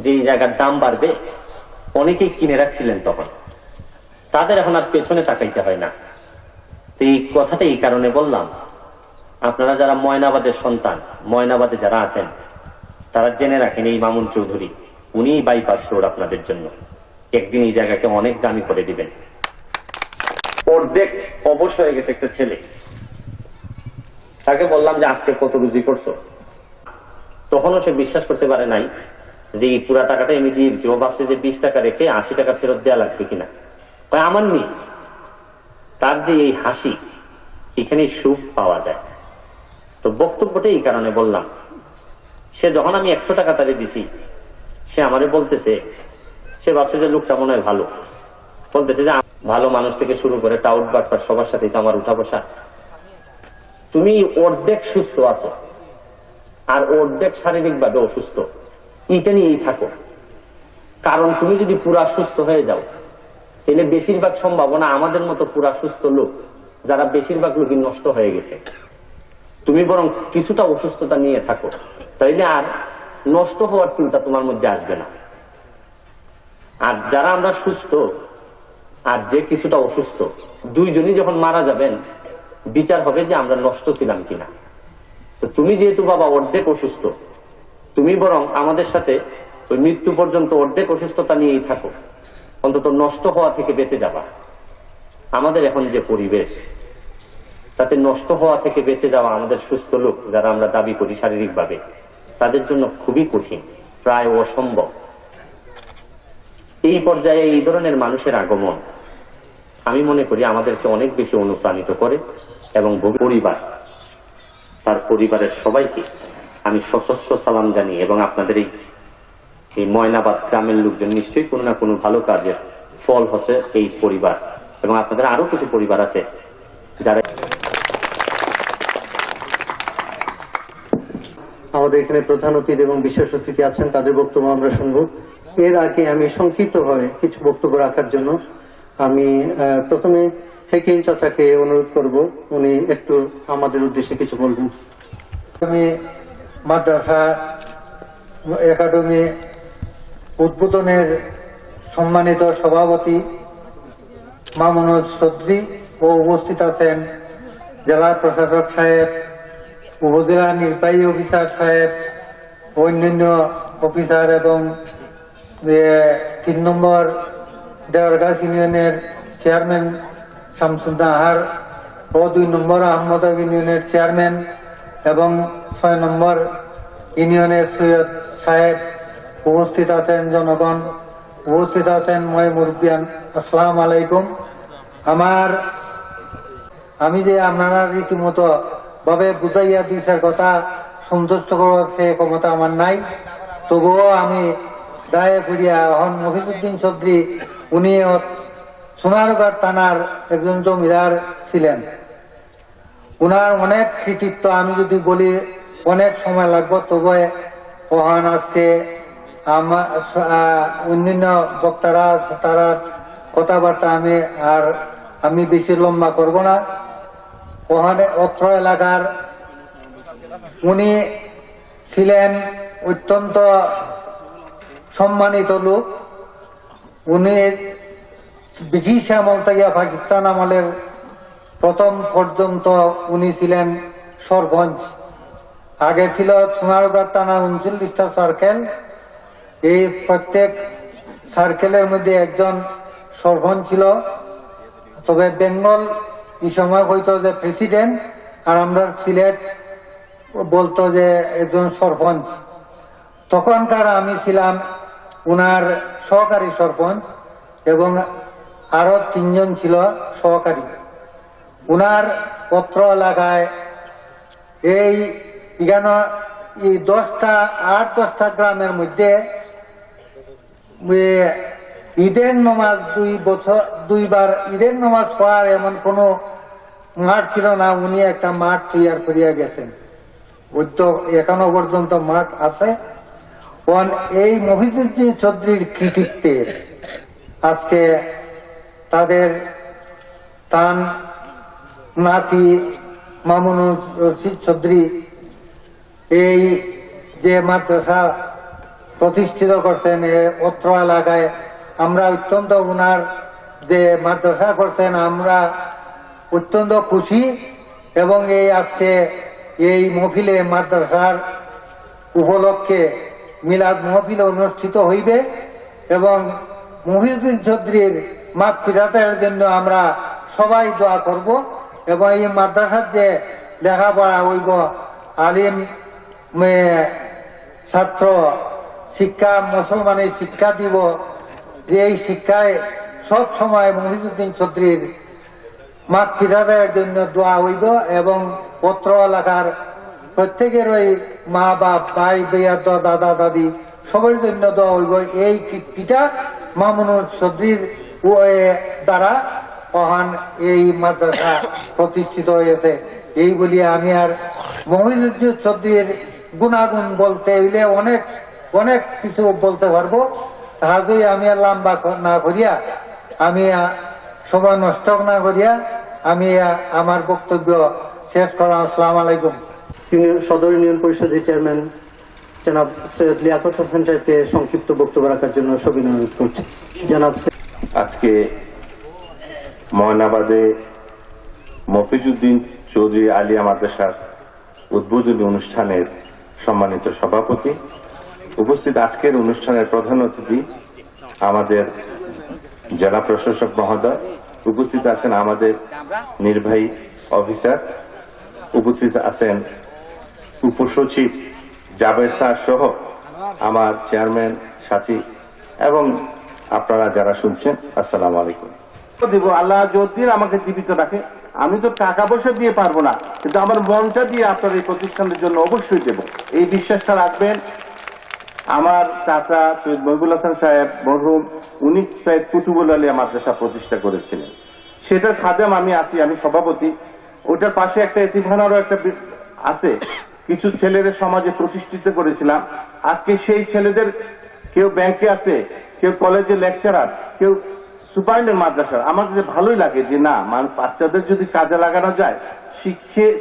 যে এই জায়গার দাম বাড়বে, অনেকেই কিনে রাখছিলেন তখন, তাদের এখন আর পেছনে তাকাইতে হয় না। তো এই কথাটা এই কারণে বললাম, আপনারা যারা ময়নাবাদের সন্তান, ময়নাবাদে যারা আছেন তারা জেনে রাখেন এই মামুন চৌধুরী উনি বাইপাস রোড আপনাদের জন্য একদিন এই জায়গাকে অনেক দামি করে দিবেন। অর্ধেক অবশ হয়ে গেছে একটা ছেলে, তাকে বললাম যে আজকে কত রুজি করছো, তখনও সে বিশ্বাস করতে পারে নাই যে এই পুরা টাকাটা আমি দিয়ে দিচ্ছি। ও ভাবছে যে 20 টাকা রেখে 80 টাকা ফেরত দেওয়া লাগবে কিনা। আমার নেই, তার যে এই হাসি, এখানে সুখ পাওয়া যায়। তো বক্তব্যটা এই কারণে বললাম, সে যখন আমি 100 টাকা তারে দিছি, সে আমারে বলতেছে, সে ভাবছে যে লোকটা মনে হয় ভালো, বলতেছে যে ভালো মানুষ থেকে শুরু করে টাউট বাটপার সবার সাথে তো আমার উঠা বসা, তুমি অর্ধেক সুস্থ আছো আর অর্ধেক শারীরিক ভাবে অসুস্থ, এটা নিয়েই থাকো। কারণ তুমি যদি পুরা সুস্থ হয়ে যাও তাহলে বেশিরভাগ সম্ভাবনা আমাদের মতো পুরা সুস্থ লোক যারা বেশিরভাগ লোকই নষ্ট হয়ে গেছে। তুমি বরং কিছুটা অসুস্থতা নিয়ে থাকো, তাইলে আর নষ্ট হওয়ার চিন্তা তোমার মধ্যে আসবে না। আর যারা আমরা সুস্থ আর যে কিছুটা অসুস্থ, দুইজনই যখন মারা যাবেন বিচার হবে যে আমরা নষ্ট ছিলাম কিনা। তো তুমি যেহেতু বাবা অর্ধেক অসুস্থ, তুমি বরং আমাদের সাথে ওই মৃত্যু পর্যন্ত অর্ধেক অসুস্থতা নিয়েই থাকো, অন্তত নষ্ট হওয়া থেকে বেঁচে যাবা। আমাদের এখন যে পরিবেশ, তাতে নষ্ট হওয়া থেকে বেঁচে যাওয়া আমাদের সুস্থ লোক যারা আমরা দাবি করি শারীরিকভাবে, তাদের জন্য খুবই কঠিন, প্রায় অসম্ভব। এই পর্যায়ে এই ধরনের মানুষের আগমন আমি মনে করি আমাদেরকে অনেক বেশি অনুপ্রাণিত করে, এবং পরিবার, তার পরিবারের সবাইকে আমি সশস্ত্র সালাম জানি। এবং আপনাদের এই ময়নাবাদ গ্রামের লোকজন নিশ্চয়ই কোনো না কোনো ভালো কাজের ফল হচ্ছে এই পরিবার, এবং আপনাদের আরো কিছু পরিবার আছে যারা আমাদের এখানে প্রধান অতিথি এবং বিশেষ অতিথি আছেন, তাদের বক্তব্য আমরা শুনবো। এর আগে আমি সংক্ষিপ্তভাবে কিছু বক্তব্য রাখার জন্য আমি প্রথমে হেকিম চাচাকে অনুরোধ করব, উনি একটু আমাদের উদ্দেশ্যে কিছু বলবেন। আমি মাদ্রাসা একাডেমি উদ্বোধনের সম্মানিত সভাপতি মামুনুল চৌধুরী ও উপস্থিত আছেন জেলা প্রশাসক সাহেব, উপজেলা নির্বাহী অফিসার সাহেব, অন্যান্য অফিসার এবং 3 নম্বর দেওয়ারগাছ ইউনিয়নের চেয়ারম্যান শামসুদ্দাহার ও 2 নম্বর আহমদ ইউনিয়নের চেয়ারম্যান এবং 6 নম্বর ইউনিয়নের সৈয়দ সাহেব উপস্থিত আছেন জনগণ, উপস্থিত আছেন ময় মুরব্বিয়ান, আসসালামু আলাইকুম। আমি যে আপনারা রীতিমতো ভাবে বুঝাইয়া দিয়েছেন কথা সন্তুষ্ট করার সে ক্ষমতা আমার নাই, তবুও আমি দায়ে ফিরিয়া এখন মফিজউদ্দিন চৌধুরী উনি সোনারগাঁ থানার একজন জমিদার ছিলেন। উনার অনেক কৃতিত্ব আমি যদি বলি অনেক সময় লাগবে, তবে ওখান আজকে অন্যান্য বক্তারা তারা কথাবার্তা আমি বেশি লম্বা করব না। ওখানে অত্র এলাকার উনি ছিলেন অত্যন্ত সম্মানিত লোক। উনি ব্রিটিশ আমল থেকে পাকিস্তান আমলের প্রথম পর্যন্ত উনি ছিলেন সরপঞ্চ। আগে ছিল সোনারগাঁ থানা 39টা সার্কেল, এই প্রত্যেক সার্কেলের মধ্যে একজন সরপঞ্চ ছিল। তবে বেঙ্গল এই সময় হইতো যে প্রেসিডেন্ট, আর আমরা সিলেট বলতো যে একজন সরপঞ্চ। তখনকার আমি ছিলাম উনার সহকারী সরপঞ্চ এবং আরো 3 জন ছিল সহকারী। উনার পত্র এলাকায় এই 8-10টা গ্রামের মধ্যে ঈদের নমাজ 2বার ঈদের নমাজ পড়ার এমন কোন মাঠ ছিল না। উনি একটা মাঠ তৈরি করিয়া গেছেন, ওই তো এখনো পর্যন্ত মাঠ আছে। এই মফিজউদ্দিন চৌধুরীর কৃতিত্বে আজকে তাদের তান নাতি মামুনুল রশিদ চৌধুরী এই যে মাদ্রাসা প্রতিষ্ঠিত করছেন অত্র এলাকায়, আমরা অত্যন্ত উনার যে মাদ্রাসা করছেন আমরা অত্যন্ত খুশি। এবং এই আজকে এই মহফিলে মাদ্রাসার উপলক্ষে মিলাদ মহফিল অনুষ্ঠিত হইবে এবং মফিজউদ্দিন চৌধুরীর মাগফিরাতের জন্য আমরা সবাই দোয়া করব। এবং এই মাদ্রাসার যে লেখাপড়া হইব, আলিম ছাত্র শিক্ষা মুসলমানের শিক্ষা দিব, যে এই শিক্ষায় সব সময় মফিজউদ্দিন চৌধুরীর মাগফিরাতের জন্য দোয়া হইব এবং পত্র এলাকার প্রত্যেকের ওই মা বাপ ভাই ভাইয়াত দাদা দাদি সবার জন্য দোয়া হইব। এই কীর্তিটা মামুনুল চৌধুরীর দ্বারা মহান এই মাদ্রাসা প্রতিষ্ঠিত হয়েছে। এই বলি আমি আর মফিজউদ্দিন চৌধুরীর গুণাগুণ বলতে হইলে অনেক অনেক কিছু বলতে পারবো। তাহাজই আমি আর লম্বা না করিয়া, আমি সময় নষ্ট না করিয়া আমি আমার বক্তব্য শেষ করলাম। আসসালামু আলাইকুম। সদর ইউনিয়ন পরিষদের চেয়ারম্যান জনাব সৈয়দ লিয়াকত হোসেন সাহেবকে সংক্ষিপ্ত বক্তব্য রাখার জন্য সবিনয় অনুরোধ করছি। জনাব আজকে ময়নাবাদে মফিজউদ্দিন চৌধুরী আলিয়া মাদ্রাসার উদ্বোধনী অনুষ্ঠানের সম্মানিত সভাপতি, উপস্থিত আজকের অনুষ্ঠানের প্রধান অতিথি আমাদের জেলা প্রশাসক মহোদয়, উপস্থিত আছেন আমাদের নির্বাহী অফিসার, উপস্থিত আছেন উপসচিব জাবের স্যার সহ আমার চেয়ারম্যান সাথী এবং আপনারা যারা শুনছেন, আসসালামু আলাইকুম। দিব আল্লাহ যতদিন আমাকে জীবিত রাখে, আমি তো টাকা পয়সা দিয়ে পারবো না, কিন্তু আমার মনটা দিয়ে আপনার এই প্রতিষ্ঠানের জন্য অবশ্যই দেব, এই বিশ্বাসটা রাখবেন। আমার চাচা সৈয়দ মহিবুল হাসান সাহেব মরহুম, উনি সৈয়দ কুতুবুল আলিয়া মাদ্রাসা প্রতিষ্ঠা করেছিলেন, সেটার খাদেম আমি আছি, আমি সভাপতি। ওটার পাশে একটা এতিমখানারও একটা আছে, কিছু ছেলেদের সমাজে প্রতিষ্ঠিত করেছিলাম। আজকে সেই ছেলেদের কেউ ব্যাংকে আছে, কেউ কলেজে লেকচারার, কেউ সুপারিনটেন্ডেন্ট মাদ্রাসার। আমার কাছে ভালোই লাগে যে না, বাচ্চাদের যদি কাজে লাগানো যায়,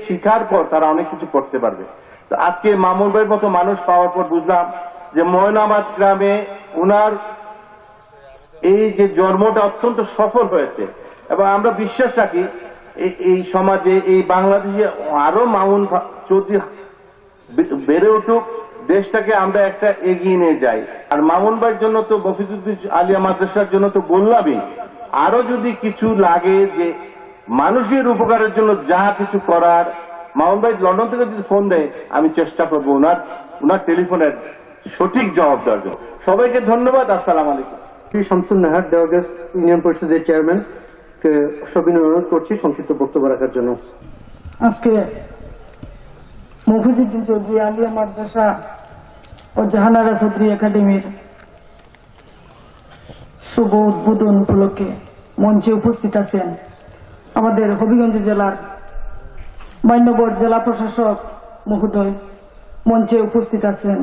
শিখার পর তারা অনেক কিছু করতে পারবে। তো আজকে মামুন ভাইয়ের মতো মানুষ পাওয়ার পর বুঝলাম যে ময়নাবাদ গ্রামে উনার এই যে জন্মটা অত্যন্ত সফল হয়েছে এবং আমরা বিশ্বাস রাখি এই সমাজে, এই বাংলাদেশে আরো মামুন চৌধুরী বেড়ে উঠুক, দেশটাকে আমরা একটা এগিয়ে নিয়ে যাই। আর মামুন ভাইয়ের জন্য তো মফিজউদ্দিন আলিয়া মাদ্রাসার জন্য তো বললামই, আরো যদি কিছু লাগে যে মানুষের উপকারের জন্য যা কিছু করার, মামুন ভাই লন্ডন থেকে যদি ফোন দেয় আমি চেষ্টা করবো ওনার টেলিফোনের সঠিক জবাব দেওয়ার জন্য। সবাইকে ধন্যবাদ। আসসালামু আলাইকুম। শ্রী শামসুন নাহার দেওয়াগাছ ইউনিয়ন পরিষদের চেয়ারম্যান কে সবিনয় অনুরোধ করছি সংক্ষিপ্ত বক্তব্য রাখার জন্য। আজকে মফিজুদ্দিন চৌধুরী আলিয়া মাদ্রাসা ও জাহানারা চৌধুরী একাডেমির শুভ উদ্বোধন উপলক্ষে মঞ্চে উপস্থিত আছেন আমাদের হবিগঞ্জ জেলার মান্যবর জেলা প্রশাসক মহোদয়, মঞ্চে উপস্থিত আছেন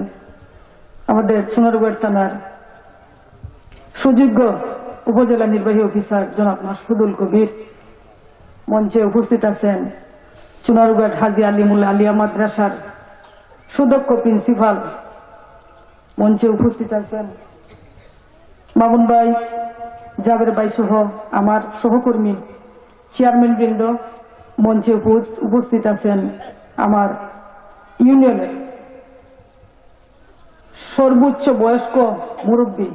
আমাদের সোনারগড় থানার সুযোগ্য উপজেলা নির্বাহী অফিসার জনাব মাসুদুল কবির, মঞ্চে উপস্থিত আছেন সোনারগড় হাজী আলিমুল্লাহ আলিয়া মাদ্রাসার সুদক্ষ প্রিন্সিপাল, মঞ্চে উপস্থিত আছেন মামুন ভাই, জাবের ভাই সহ আমার সহকর্মী চেয়ারম্যান বৃন্দ, মঞ্চে উপস্থিত আছেন আমার ইউনিয়নের সর্বোচ্চ বয়স্ক মুরব্বী,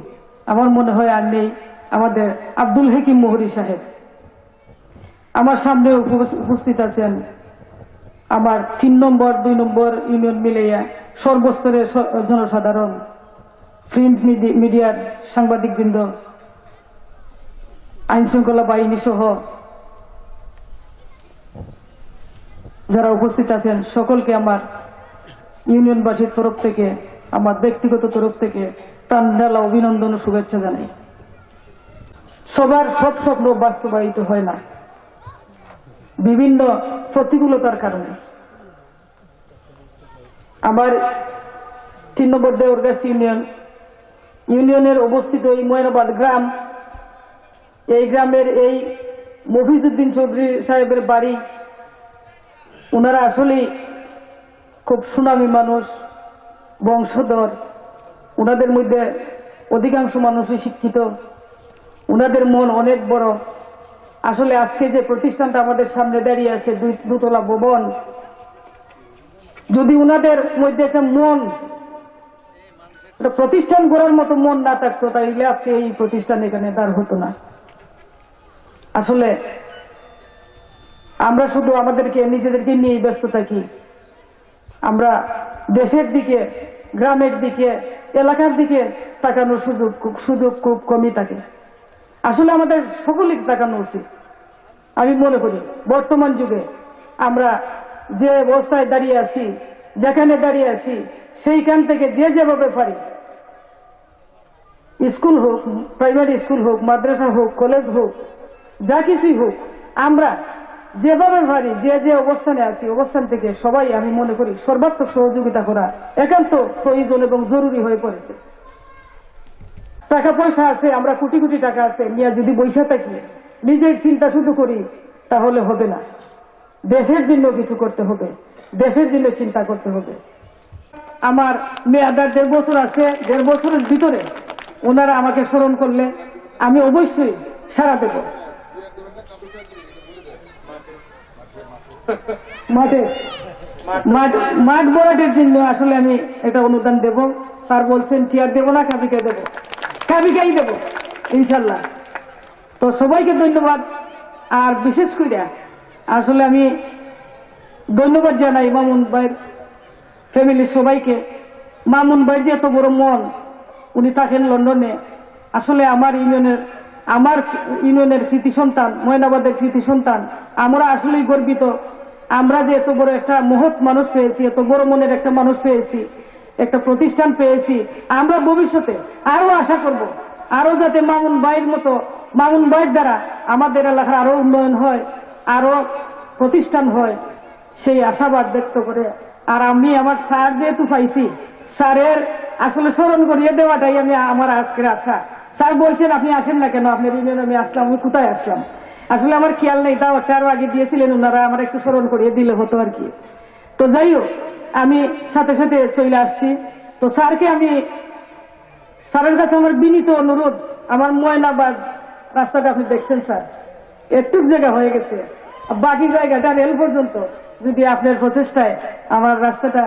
আমার মনে হয় আর নেই, আমাদের আব্দুল হাকিম মোহরি সাহেব। আমার সামনে উপস্থিত আছেন আমার 3 নম্বর 2 নম্বর ইউনিয়ন মিলাইয়া সর্বস্তরের জনসাধারণ, প্রিন্ট মিডিয়ার সাংবাদিকবৃন্দ, আইন শৃঙ্খলা বাহিনী সহ যারা উপস্থিত আছেন সকলকে আমার ইউনিয়নবাসীর তরফ থেকে, আমার ব্যক্তিগত তরফ থেকে প্রাণঢালা অভিনন্দন ও শুভেচ্ছা জানাই। সবার সব স্বপ্ন বাস্তবায়িত হয় না বিভিন্ন প্রতিকূলতার কারণে। আমার 3 নম্বর দেওরগাছ ইউনিয়নের অবস্থিত এই ময়নাবাদ গ্রাম, এই গ্রামের এই মফিজুদ্দিন চৌধুরী সাহেবের বাড়ি। ওনারা আসলেই খুব সুনামী মানুষ, বংশধর। ওনাদের মধ্যে অধিকাংশ মানুষই শিক্ষিত, ওনাদের মন অনেক বড়। আসলে আজকে যে প্রতিষ্ঠানটা আমাদের সামনে দাঁড়িয়ে আছে, 2 তলা ভবন, যদি ওনাদের মধ্যে একটা মন, প্রতিষ্ঠান গড়ার মতো মন না থাকতো, তাইলে আজকে এই প্রতিষ্ঠান এখানে দাঁড় হতো না। আসলে আমরা শুধু আমাদেরকে নিজেদেরকে নিয়ে ব্যস্ত থাকি, আমরা দেশের দিকে, গ্রামের দিকে, এলাকার দিকে তাকানোর সুযোগ খুব কমই থাকে। আসলে আমাদের সকলেই তাকানো উচিত। আমি মনে করি বর্তমান যুগে আমরা যে অবস্থায় দাঁড়িয়ে আছি, যেখানে দাঁড়িয়ে আছি, সেইখান থেকে যে যেভাবে পারি, স্কুল হোক, প্রাইমারি স্কুল হোক, মাদ্রাসা হোক, কলেজ হোক, যা কিছুই হোক, আমরা যেভাবে পারি যে যে অবস্থানে আছি, অবস্থান থেকে সবাই আমি মনে করি সর্বাত্মক সহযোগিতা করা একান্ত প্রয়োজন এবং জরুরি হয়ে পড়েছে। টাকা পয়সা আছে, আমরা কোটি কোটি টাকা আছে নিয়ে যদি বৈশা থাকি, নিজের চিন্তা শুধু করি, তাহলে হবে না। দেশের জন্য কিছু করতে হবে, দেশের জন্য চিন্তা করতে হবে। আমার মেয়াদার 1.5 বছর আছে, 1.5 বছরের ভিতরে ওনারা আমাকে স্মরণ করলে আমি অবশ্যই সাড়া দেব। মাঠ ভরাটের জন্য আসলে আমি এটা অনুদান দেব। স্যার বলছেন চেয়ার দেব না, কাবিকাই দেব, কাবিকাই দেব ইনশাল্লাহ। তো সবাইকে ধন্যবাদ। আর বিশেষ করে আসলে আমি ধন্যবাদ জানাই মামুন ভাইয়ের ফ্যামিলির সবাইকে। মামুন ভাইয়ের যে এত বড় মন, উনি থাকেন লন্ডনে। আসলে আমার ইউনিয়নের কৃতি সন্তান, ময়নাবাদের কৃতি সন্তান, আমরা আসলেই গর্বিত। আমরা যে এত বড় একটা মহৎ মানুষ পেয়েছি, এত বড় মনের একটা মানুষ পেয়েছি, একটা প্রতিষ্ঠান পেয়েছি। আমরা ভবিষ্যতে আরো আশা করব, আরো যাতে মামুন ভাইয়ের মতো, মামুন ভাইয়ের দ্বারা আমাদের এলাকার আরো উন্নয়ন হয়, আরো প্রতিষ্ঠান হয়, সেই আশাবাদ ব্যক্ত করে। আর আমি আমার স্যার যেহেতু পাইছি, স্যারের আসলে স্মরণ করিয়ে দেওয়াটাই আমার আজকের আশা। স্যার বলছেন আপনি আসেন না কেন, আপনার ইউনিয়নে আমি আসলাম। আমি কোথায় আসলাম আসলে আমার খেয়াল নেই, তাও আরো আগে দিয়েছিলেন ওনারা, আমার একটু স্মরণ করিয়ে দিলে হতো আর কি। তো যাই হোক, আমি সাথে সাথে চলে আসছি। তো স্যারের কাছে আমার বিনীত অনুরোধ, আমার ময়নাবাদ রাস্তাটা আপনি দেখছেন স্যার, একটু জায়গা হয়ে গেছে, বাকি জায়গাটা রেল পর্যন্ত যদি আপনার প্রচেষ্টায় আমার রাস্তাটা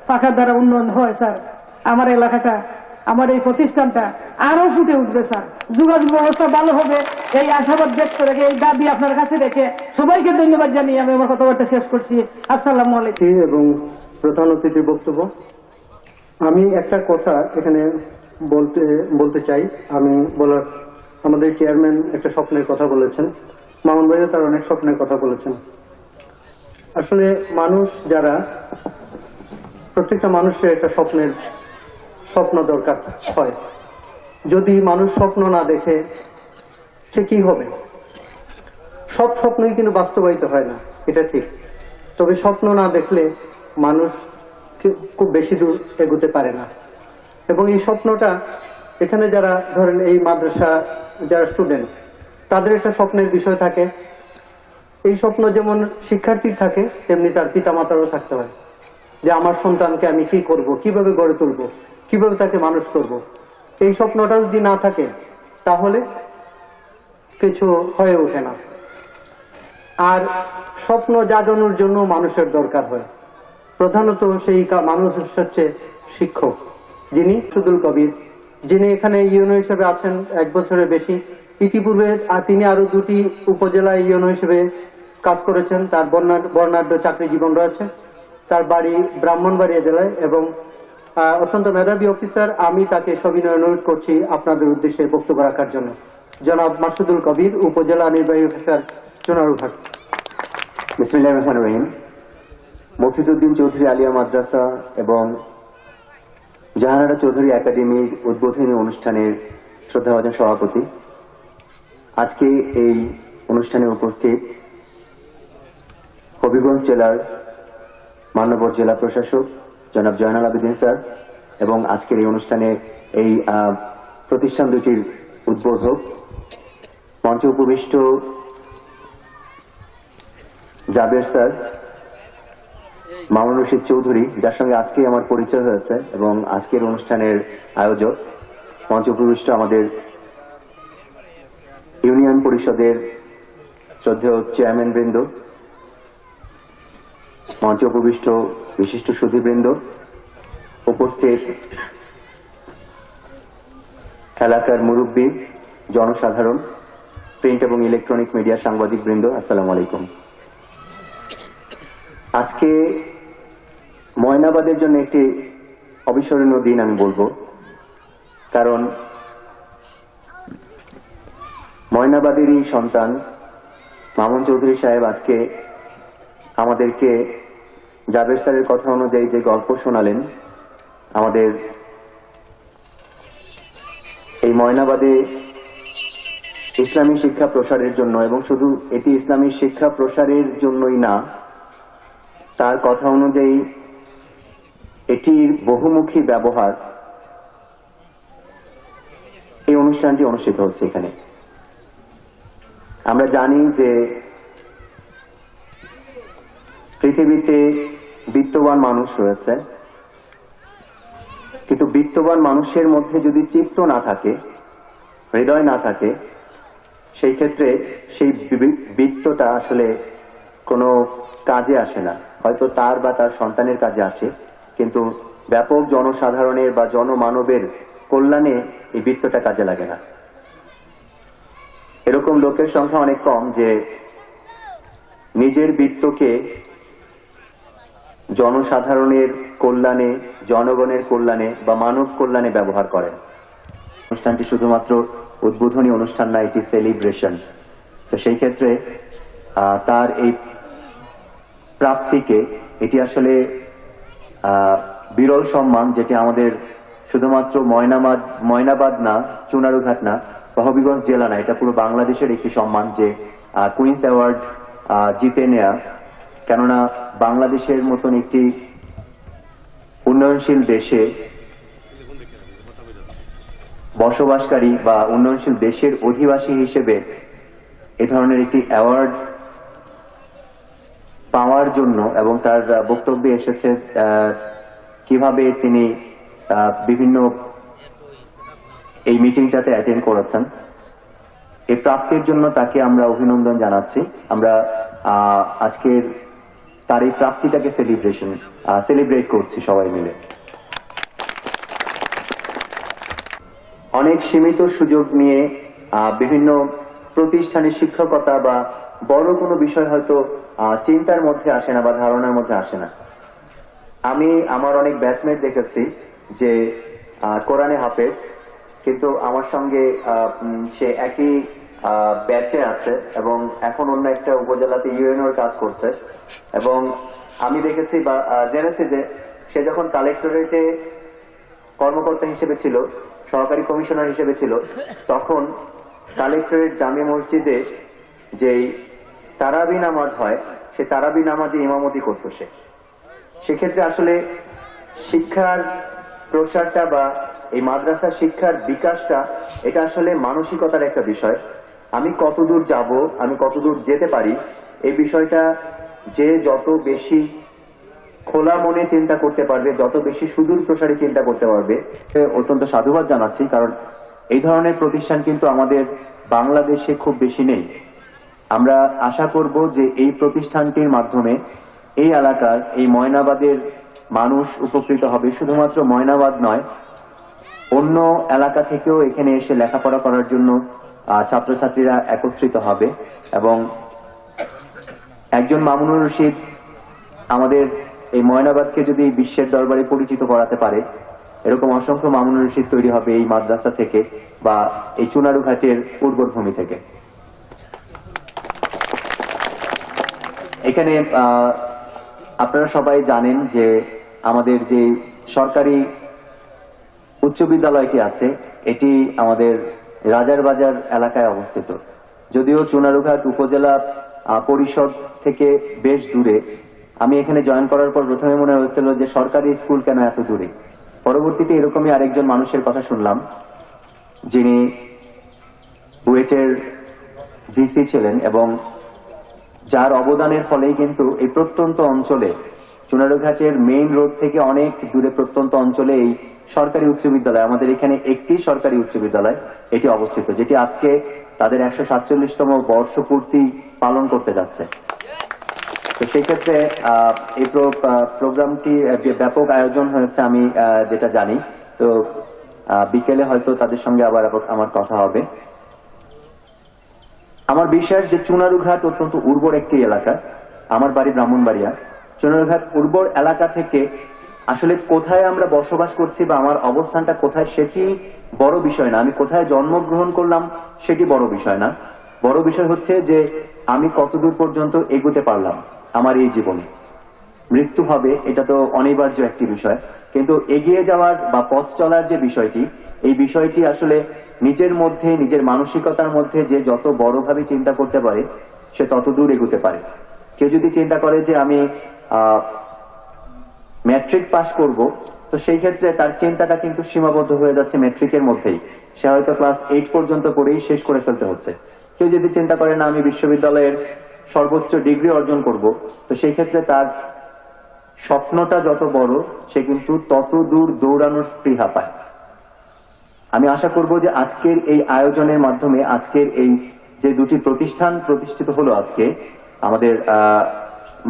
পাকা দ্বারা উন্নয়ন হয় স্যার, আমার এলাকাটা, আমার এই প্রতিষ্ঠানটা আরো ফুটে উঠবে স্যার, যোগাযোগ ব্যবস্থা ভালো হবে। এই আশাবাদ ব্যক্ত রেখে, এই দাবি আপনার কাছে রেখে সবাইকে ধন্যবাদ জানিয়ে আমি আমার কথাবার্তা শেষ করছি। আসসালামু আলাইকুম। এবং প্রধান অতিথির বক্তব্য। আমি একটা কথা এখানে বলতে চাই। আমাদের চেয়ারম্যান একটা স্বপ্নের কথা বলেছেন, মামুন ভাইও তার অনেক স্বপ্নের কথা বলেছেন। আসলে মানুষ যারা, প্রত্যেকটা মানুষের একটা স্বপ্ন দরকার হয়। যদি মানুষ স্বপ্ন না দেখে সে কি হবে? সব স্বপ্নই কিন্তু বাস্তবায়িত হয় না, এটা ঠিক। তবে স্বপ্ন না দেখলে মানুষ খুব বেশি দূর এগোতে পারে না। এবং এই স্বপ্নটা এখানে যারা ধরেন এই মাদ্রাসা যারা স্টুডেন্ট, তাদের একটা স্বপ্নের বিষয় থাকে। এই স্বপ্ন যেমন শিক্ষার্থীর থাকে, তেমনি তার পিতামাতারও থাকতে হয়, যে আমার সন্তানকে আমি কি করব, কিভাবে গড়ে তুলব, কিভাবে তাকে মানুষ করব। এই স্বপ্নটা যদি না থাকে তাহলে কিছু হয়ে ওঠে না। আর স্বপ্ন জাগানোর জন্য মানুষের দরকার হয়। প্রধানত সেই মানুষ হচ্ছে শিক্ষক, যিনি সুদুল কবির, যিনি এখানে ইউনো হিসেবে আছেন 1 বছরের বেশি। ইতিপূর্বে তিনি আরো 2টি উপজেলায় ইউনো হিসেবে কাজ করেছেন। তার বর্ণাঢ্য চাকরি জীবন রয়েছে। তার বাড়ি ব্রাহ্মণবাড়িয়া জেলায় এবং অত্যন্ত মেধাবী অফিসার। আমি তাকে সবিনয় অনুরোধ করছি আপনাদের উদ্দেশ্যে বক্তব্য রাখার জন্য। জনাব মাসুদুল কবির, উপজেলা নির্বাহী অফিসার, চুনারুঘাট। বিসমিল্লাহির রহমানির রহিম। মফিজউদ্দিন চৌধুরী আলিয়া মাদ্রাসা এবং জাহানারা চৌধুরী একাডেমির উদ্বোধনী অনুষ্ঠানের শ্রদ্ধাভাজন সভাপতি, আজকে এই অনুষ্ঠানে উপস্থিত হবিগঞ্জ জেলার মান্যবর জেলা প্রশাসক জনাব জয়নাল আবেদিন স্যার এবং আজকের এই অনুষ্ঠানে এই প্রতিষ্ঠান দুটির উদ্বোধক, মঞ্চে উপবিষ্ট জাবের স্যার, মামুন রশিদ চৌধুরী, যার সঙ্গে আজকে আমার পরিচয় হয়েছে, এবং আজকের অনুষ্ঠানের আয়োজক, মঞ্চে উপবিষ্ট আমাদের ইউনিয়ন পরিষদের শ্রদ্ধেয় চেয়ারম্যান বৃন্দ, মঞ্চে উপবিষ্ট বিশিষ্ট সুধীবৃন্দ, উপস্থিত এলাকার মুরব্বী, জনসাধারণ, প্রিন্ট এবং ইলেকট্রনিক মিডিয়া সাংবাদিক বৃন্দ, আসসালামু আলাইকুম। আজকে ময়নাবাদের জন্য একটি অবিস্মরণীয় দিন আমি বলবো, কারণ ময়নাবাদেরই সন্তান মামুন চৌধুরী সাহেব আজকে আমাদেরকে জাবের স্যারের কথা অনুযায়ী যে গল্প শোনালেন, আমাদের এই ময়নাবাদে ইসলামী শিক্ষা প্রসারের জন্য, এবং শুধু এটি ইসলামী শিক্ষা প্রসারের জন্যই না, তার কথা অনুযায়ী এটির বহুমুখী ব্যবহার, এই অনুষ্ঠানটি অনুষ্ঠিত হচ্ছে এখানে। আমরা জানি যে পৃথিবীতে বিত্তবান মানুষ রয়েছে, কিন্তু বিত্তবান মানুষের মধ্যে যদি চিত্ত না থাকে, হৃদয় না থাকে, সেই ক্ষেত্রে সেই বিত্তটা আসলে কোনো কাজে আসে না। হয়তো তার বা তার সন্তানের কাজে আসে, কিন্তু ব্যাপক জনসাধারণের বা জনমানবের কল্যাণে এই বিত্তটা কাজে লাগে না। এরকম লোকের সংখ্যা অনেক কম যে নিজের বিত্তকে জনসাধারণের কল্যাণে, জনগণের কল্যাণে বা মানব কল্যাণে ব্যবহার করেন। অনুষ্ঠানটি শুধুমাত্র উদ্বোধনী অনুষ্ঠান না, এটি সেলিব্রেশন। তো সেই ক্ষেত্রে তার এই প্রাপ্তিকে, এটি আসলে বিরল সম্মান, যেটি আমাদের শুধুমাত্র ময়নাবাদ না, চুনারুঘাট না, হবিগঞ্জ জেলা না, এটা পুরো বাংলাদেশের একটি সম্মান যে কুইন্স অ্যাওয়ার্ড জিতে নেয়া। কেননা বাংলাদেশের মতন একটি উন্নয়নশীল দেশে বসবাসকারী বা উন্নয়নশীল দেশের অধিবাসী হিসেবে এ ধরনের একটি অ্যাওয়ার্ড পাওয়ার জন্য, এবং তার বক্তব্যে এসেছে কিভাবে তিনি বিভিন্ন এই মিটিংটাতে অ্যাটেন্ড করেছেন, এই প্রাপ্তির জন্য তাকে আমরা অভিনন্দন জানাচ্ছি। আমরা আজকের তার এই প্রাপ্তিটাকে সেলিব্রেট করছি সবাই মিলে। অনেক সীমিত সুযোগ নিয়ে বিভিন্ন প্রতিষ্ঠানে শিক্ষকতা বা বড় কোনো বিষয় হয়তো চিন্তার মধ্যে আসে না বা ধারণার মধ্যে আসে না। আমি আমার অনেক ব্যাচমেট দেখেছি যে কোরআনে হাফেজ, কিন্তু আমার সঙ্গে সে একই ব্যাচে আছে এবং এখন অন্য একটা উপজেলাতে ইউএনওর কাজ করছে। এবং আমি দেখেছি বা জেনেছি যে সে যখন কালেক্টরেটে কর্মকর্তা হিসেবে ছিল, সহকারী কমিশনার হিসেবে ছিল, তখন কালেক্টরেট জামে মসজিদে যেই তারাবি নামাজ হয়, সে তারাবি নামাজে ইমামতি করতো সে। সেক্ষেত্রে আসলে শিক্ষার প্রসারটা বা এই মাদ্রাসা শিক্ষার বিকাশটা এটা আসলে মানসিকতার একটা বিষয়। আমি কতদূর যাব, আমি কতদূর যেতে পারি, এই বিষয়টা যে যত বেশি খোলা মনে চিন্তা করতে পারবে, যত বেশি সুদূর প্রসারী চিন্তা করতে পারবে, অত্যন্ত সাধুবাদ জানাচ্ছি। কারণ এই ধরনের প্রতিষ্ঠান কিন্তু আমাদের বাংলাদেশে খুব বেশি নেই। আমরা আশা করব যে এই প্রতিষ্ঠানটির মাধ্যমে এই এলাকার, এই ময়নাবাদের মানুষ উপকৃত হবে। শুধুমাত্র ময়নাবাদ নয়, অন্য এলাকা থেকেও এখানে এসে লেখাপড়া করার জন্য ছাত্রছাত্রীরা একত্রিত হবে। এবং একজন মামুনুর রশিদ আমাদের এই ময়নাবাদকে যদি বিশ্বের দরবারে পরিচিত করাতে পারে, এরকম অসংখ্য মামুনুর রশিদ তৈরি হবে এই মাদ্রাসা থেকে বা এই চুনারুঘাটের উর্বর ভূমি থেকে। এখানে আপনারা সবাই জানেন যে আমাদের যে সরকারি উচ্চ বিদ্যালয়টি আছে, এটি আমাদের রাজারবাজার এলাকায় অবস্থিত। যদিও চুনারুঘাট উপজেলা পরিষদ থেকে বেশ দূরে, আমি এখানে জয়েন করার পর প্রথমে মনে হয়েছিল যে সরকারি স্কুল কেন এত দূরে। পরবর্তীতে এরকমই আরেকজন মানুষের কথা শুনলাম, যিনি বুয়েটের ভিসি ছিলেন এবং যার অবদানের ফলেই কিন্তু এই প্রত্যন্ত অঞ্চলে, চুনারুঘাটের মেইন রোড থেকে অনেক দূরে প্রত্যন্ত অঞ্চলে এই সরকারি উচ্চ বিদ্যালয়, আমাদের এখানে একটি সরকারি উচ্চ বিদ্যালয় এটি অবস্থিত, যেটি আজকে তাদের 147তম বর্ষপূর্তি পালন করতে যাচ্ছে। তো সেই ক্ষেত্রে এই প্রোগ্রামটি যে ব্যাপক আয়োজন হয়েছে আমি যেটা জানি, তো বিকেলে হয়তো তাদের সঙ্গে আবার আমার কথা হবে। আমার বিশ্বাস যে চুনারুঘাট অত্যন্ত উর্বর একটি এলাকা। আমার বাড়ি ব্রাহ্মণবাড়িয়া। চুনারুঘাট উর্বর এলাকা থেকে আসলে কোথায় আমরা বসবাস করছি বা আমার অবস্থানটা কোথায় সেটি বড় বিষয় না, আমি কোথায় জন্মগ্রহণ করলাম সেটি বড় বিষয় না। বড় বিষয় হচ্ছে যে আমি কতদূর পর্যন্ত এগোতে পারলাম আমার এই জীবনে। মৃত্যু হবে, এটা তো অনিবার্য একটি বিষয়, কিন্তু এগিয়ে যাওয়ার বা পথ চলার যে বিষয়টি, এই বিষয়টি আসলে নিজের মধ্যে, নিজের মানসিকতার মধ্যে যে যত বড়ভাবে চিন্তা করতে পারে সে তত দূর এগোতে পারে। কেউ যদি চিন্তা করে যে আমি ম্যাট্রিক পাস করব, তো সেই ক্ষেত্রে তার চিন্তাটা কিন্তু সীমাবদ্ধ হয়ে যাচ্ছে ম্যাট্রিকের মধ্যেই। সে হয়তো ক্লাস 8 পর্যন্ত পড়েই শেষ করে ফেলতে হচ্ছে। কেউ যদি চিন্তা করে না আমি বিশ্ববিদ্যালয়ের সর্বোচ্চ ডিগ্রি অর্জন করব, তো সেই ক্ষেত্রে তার স্বপ্নটা যত বড় সে কিন্তু তত দূর দৌড়ানোর স্পৃহা পায়। আমি আশা করব যে আজকের এই আয়োজনের মাধ্যমে, আজকের এই যে দুটি প্রতিষ্ঠান প্রতিষ্ঠিত হলো আজকে, আমাদের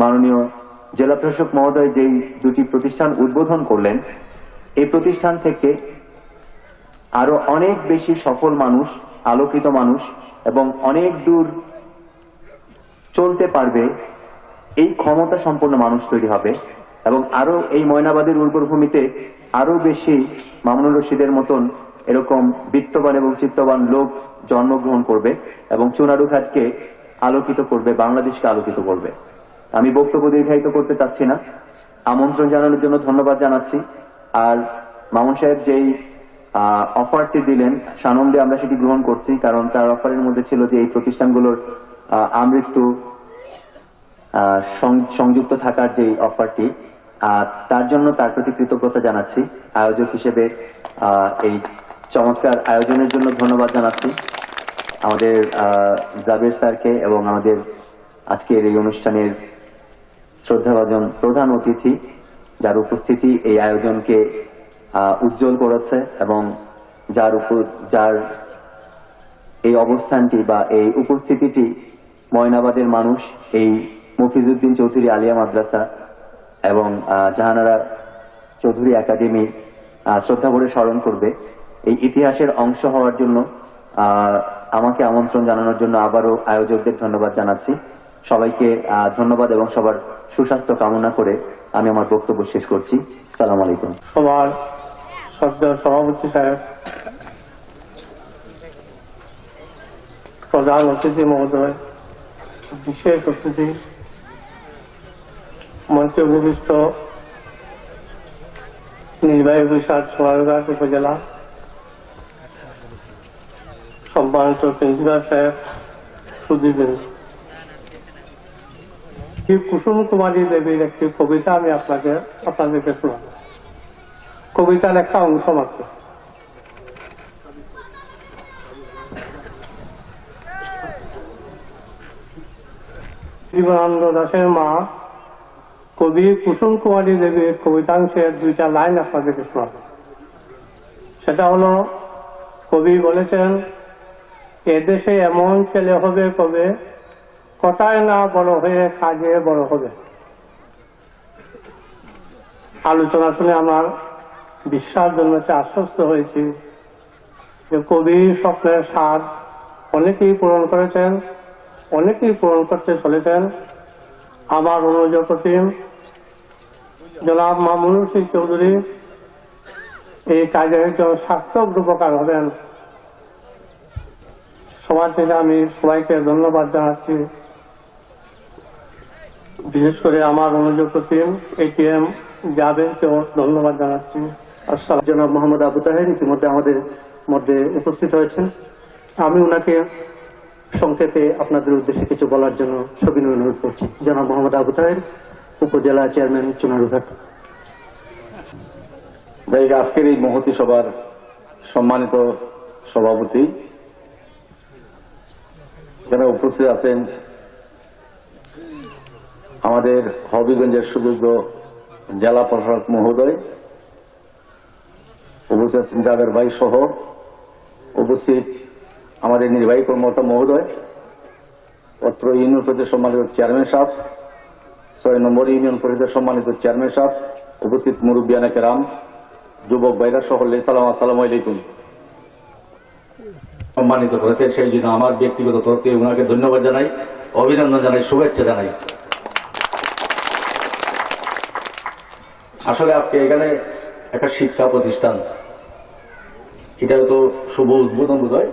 মাননীয় জেলা প্রশাসক মহোদয় যেই দুটি প্রতিষ্ঠান উদ্বোধন করলেন, এই প্রতিষ্ঠান থেকে আরো অনেক বেশি সফল মানুষ, আলোকিত মানুষ এবং অনেক দূর চলতে পারবে এই ক্ষমতা সম্পন্ন মানুষ তৈরি হবে এবং আরো এই ময়নাবাদের উর্বর ভূমিতে আরো বেশি মামুনুর রশিদের মতন এরকম বিত্তবান এবং চিত্তবান লোক জন্মগ্রহণ করবে এবং চুনারুঘাটকে আলোকিত করবে, বাংলাদেশকে আলোকিত করবে। আমি বক্তব্য দীর্ঘায়িত করতে চাচ্ছি না, আমন্ত্রণ জানানোর জন্য ধন্যবাদ জানাচ্ছি। আর মামুন সাহেব যেই অফারটি দিলেন, সানন্দে আমরা সেটি গ্রহণ করছি, কারণ তার অফারের মধ্যে ছিল যে এই প্রতিষ্ঠানগুলোর আমৃত্যু সংযুক্ত থাকার যে অফারটি, তার জন্য তার প্রতি কৃতজ্ঞতা জানাচ্ছি। আয়োজক হিসেবে এই চমৎকার আয়োজনের জন্য ধন্যবাদ জানাচ্ছি আমাদের জাবের স্যারকে এবং আমাদের আজকের এই অনুষ্ঠানের শ্রদ্ধাভাজন প্রধান অতিথি, যার উপস্থিতি এই আয়োজনকে উজ্জ্বল করেছে এবং যার এই অবস্থানটি বা এই উপস্থিতিটি ময়নাবাদের মানুষ এই মফিজউদ্দিন চৌধুরী আলিয়া মাদ্রাসা এবং জাহানারা চৌধুরী একাডেমি শ্রদ্ধা ভরে স্মরণ করবে। এই ইতিহাসের অংশ হওয়ার জন্য আমাকে আমন্ত্রণ জানানোর জন্য আবারও আয়োজকদের ধন্যবাদ জানাচ্ছি। সবাইকে ধন্যবাদ এবং সবার সুস্বাস্থ্য কামনা করে আমি আমার বক্তব্য শেষ করছি। আসসালামু আলাইকুম। সবার শ্রদ্ধেয় সভাপতি সাহেব, প্রধান অতিথি মহোদয়, বিশেষ অতিথি, মঞ্চে উপবিষ্ট নির্বাহী অফিসার সোনারঘাট উপজেলা, সম্মানিত প্রিন্সিপাল সাহেব, সুধীবৃন্দ, কুসুম কুমারী দেবীর একটি কবিতা আমি আপনাদেরকে শোনাব। কবিতার একটা অংশ মাত্র। জীবনানন্দ দাশের মা কবি কুসুম কুমারী দেবীর কবিতাংশের দুইটা লাইন আপনাদেরকে শোনাব। সেটা হলো, কবি বলেছেন, এদেশে এমন ছেলে হবে কবে, কথায় না বড় হয়ে কাজে বড় হবে। আলোচনা শুনে আমার বিশ্বাস জন্মেছে, আশ্বস্ত হয়েছি যে কবির স্বপ্নের স্বাদ অনেকেই পূরণ করেছেন, অনেকেই পূরণ করতে চলেছেন। আমার অনুজ প্রতিম জনাব মামুনুর সিং চৌধুরী এই কাজের একজন সার্থক রূপকার হবেন। সবার থেকে আমি সবাইকে ধন্যবাদ জানাচ্ছি, বিশেষ করে আমার অনুজ প্রতিম ATM জাবেদকেও ধন্যবাদ জানাচ্ছি। আসসালাম। জনাব মোহাম্মদ আবু তাহের ইতিমধ্যে আমাদের মধ্যে উপস্থিত হয়েছেন। আমি ওনাকে সংক্ষেপে আপনাদের উদ্দেশ্যে কিছু বলার জন্য সবিনয় অনুরোধ করছি। জনাব মোহাম্মদ আবু তাহের, উপজেলা চেয়ারম্যান, চুনারুঘাট। আজকের এই মহতী সভার সম্মানিত সভাপতি যারা উপস্থিত আছেন, আমাদের হবিগঞ্জের সুযোগ্য জেলা প্রশাসক মহোদয়, উপস্থিত আছেন জাবের ভাই সহ উপস্থিত আমাদের নির্বাহী কর্মকর্তা মহোদয়, অত্র ইউনিয়ন পরিষদের সম্মানিত চেয়ারম্যান সাহেব, 6 নম্বর ইউনিয়ন পরিষদের সম্মানিত চেয়ারম্যান সাহেব, উপস্থিত মুরব্বিয়ানা কেরাম, যুবক ভাইরা সকলে আসসালামু আলাইকুম। সম্মানিত করেছেন, সেই জন্য আমার ব্যক্তিগত তরফ থেকে ওনাকে ধন্যবাদ জানাই, অভিনন্দন জানাই, শুভেচ্ছা জানাই। আসলে আজকে এখানে একটা শিক্ষা প্রতিষ্ঠান, এটা তো শুভ উদ্বোধন বোধহয়।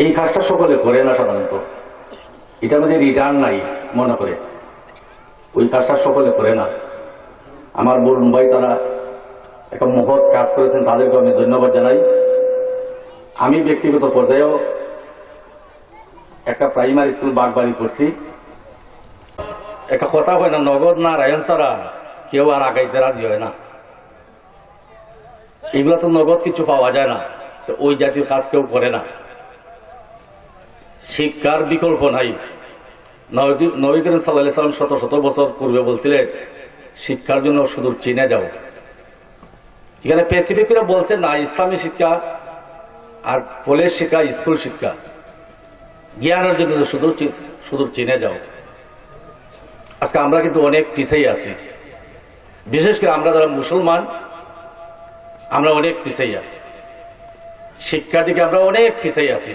এই কাজটা সকলে করে না সাধারণত, এটার মধ্যে রিটার্ন নাই মনে করে, ওই কাজটা সকলে করে না। আমার বরুণ ভাই তারা একটা মহৎ কাজ করেছেন, তাদেরকে আমি ধন্যবাদ জানাই। আমি ব্যক্তিগত পর্যায়েও একটা প্রাইমারি স্কুল বাগবাড়ি করছি। একটা কথা হয় না, নগদ না রায়ন ছাড়া কেউ আর আগাইতে রাজি হয় না। এগুলা তো নগদ কিছু পাওয়া যায় না, তো ওই জাতীয় কাজ কেউ করে না। শিক্ষার বিকল্প নাই। নবী করিম সাল্লাল্লাহু আলাইহি ওয়াসাল্লাম শত শত বছর পূর্বে বলছিলেন, শিক্ষার জন্য সুদূর চীনে যাও। এখানে স্পেসিফিক করে বলছেন না, ইসলামী শিক্ষা আর কলেজ শিক্ষা, স্কুল শিক্ষা, জ্ঞানের জন্য সুদূর চীনে যাও। আজকে আমরা কিন্তু অনেক পিছিয়ে আছি, বিশেষ করে আমরা যারা মুসলমান, আমরা অনেক পিছিয়ে আছি। শিক্ষার দিকে আমরা অনেক পিছিয়ে আছি।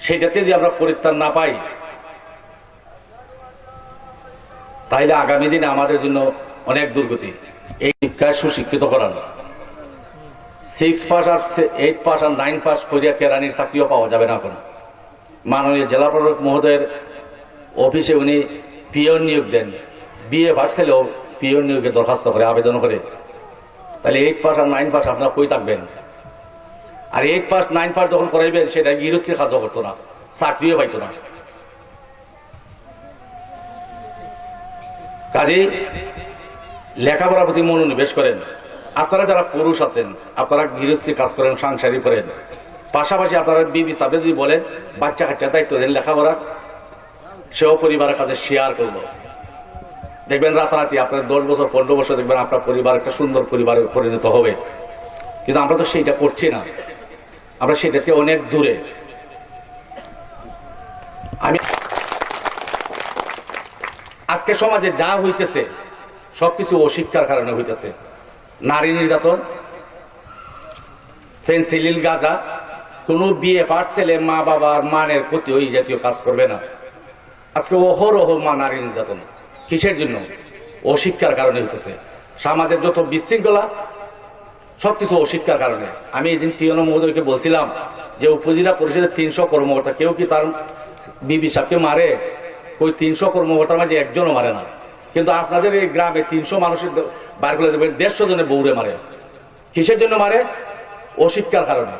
সেটাতে যদি আমরা পরিত্রাণ না পাই, তাইলে আগামী দিনে আমাদের জন্য অনেক দুর্গতি। এই শিক্ষায় সুশিক্ষিত করানো, 6 পাস আর 8 পাস আর 9 পাস করিয়া কেরানির চাকরিও পাওয়া যাবে না। এখন মাননীয় জেলা প্রশাসক মহোদয়ের অফিসে উনি পিওন নিয়োগ দেন, BA পাস ছেলেও পিওন নিয়োগের দরখাস্ত করে, আবেদন করে। তাহলে 8 পাস আর 9 পাস আপনারা কই থাকবেন? আর 8 পাস 9 পাস যখন করাইবেন, সেটা গৃহস্থী কাজও করতো না, চাকরিও পাইতো না। কাজেই লেখাপড়ার প্রতি মনোনিবেশ করেন। আপনারা যারা পুরুষ আছেন, আপনারা গৃহস্থী কাজ করেন, সাংসারিক করেন, পাশাপাশি আপনারা বিবি সাহেব যদি বলেন বাচ্চা কাচ্চার দায়িত্ব দেন লেখাপড়া, সেও পরিবারের কাছে শেয়ার করলো। দেখবেন রাতারাতি আপনার 10 বছর 15 বছর দেখবেন আপনার পরিবার একটা সুন্দর পরিবারে পরিণত হবে। কিন্তু আমরা তো সেইটা করছি না, আমরা সেটাতে অনেক দূরে। আমি আজকে সমাজে যা হইতেছে সবকিছু অশিক্ষার কারণে হইতেছে। নারী নির্যাতন, ফেন্সিলিল, গাঁজা, কোন বিয়ে পাঠ ছেলে মা বাবার মানের ক্ষতি ওই জাতীয় কাজ করবে না। আজকে অহরহ মা নারী নির্যাতন, কিসের জন্য? অশিক্ষার কারণে হইতেছে। সমাজের যত বিশৃঙ্খলা সবকিছু অশিক্ষার কারণে। আমি এদিন টিএনও মহোদয়কে বলছিলাম যে উপজেলা পরিষদের 300 কর্মকর্তা, কেউ কি তার বিবি সাহেবকে মারে? ওই 300 কর্মকর্তার মাঝে একজনও মারে না। কিন্তু আপনাদের এই গ্রামে 300 মানুষের বার করে দেবেন, 150 জনের বউরে মারে। কিসের জন্য মারে? অশিক্ষার কারণে।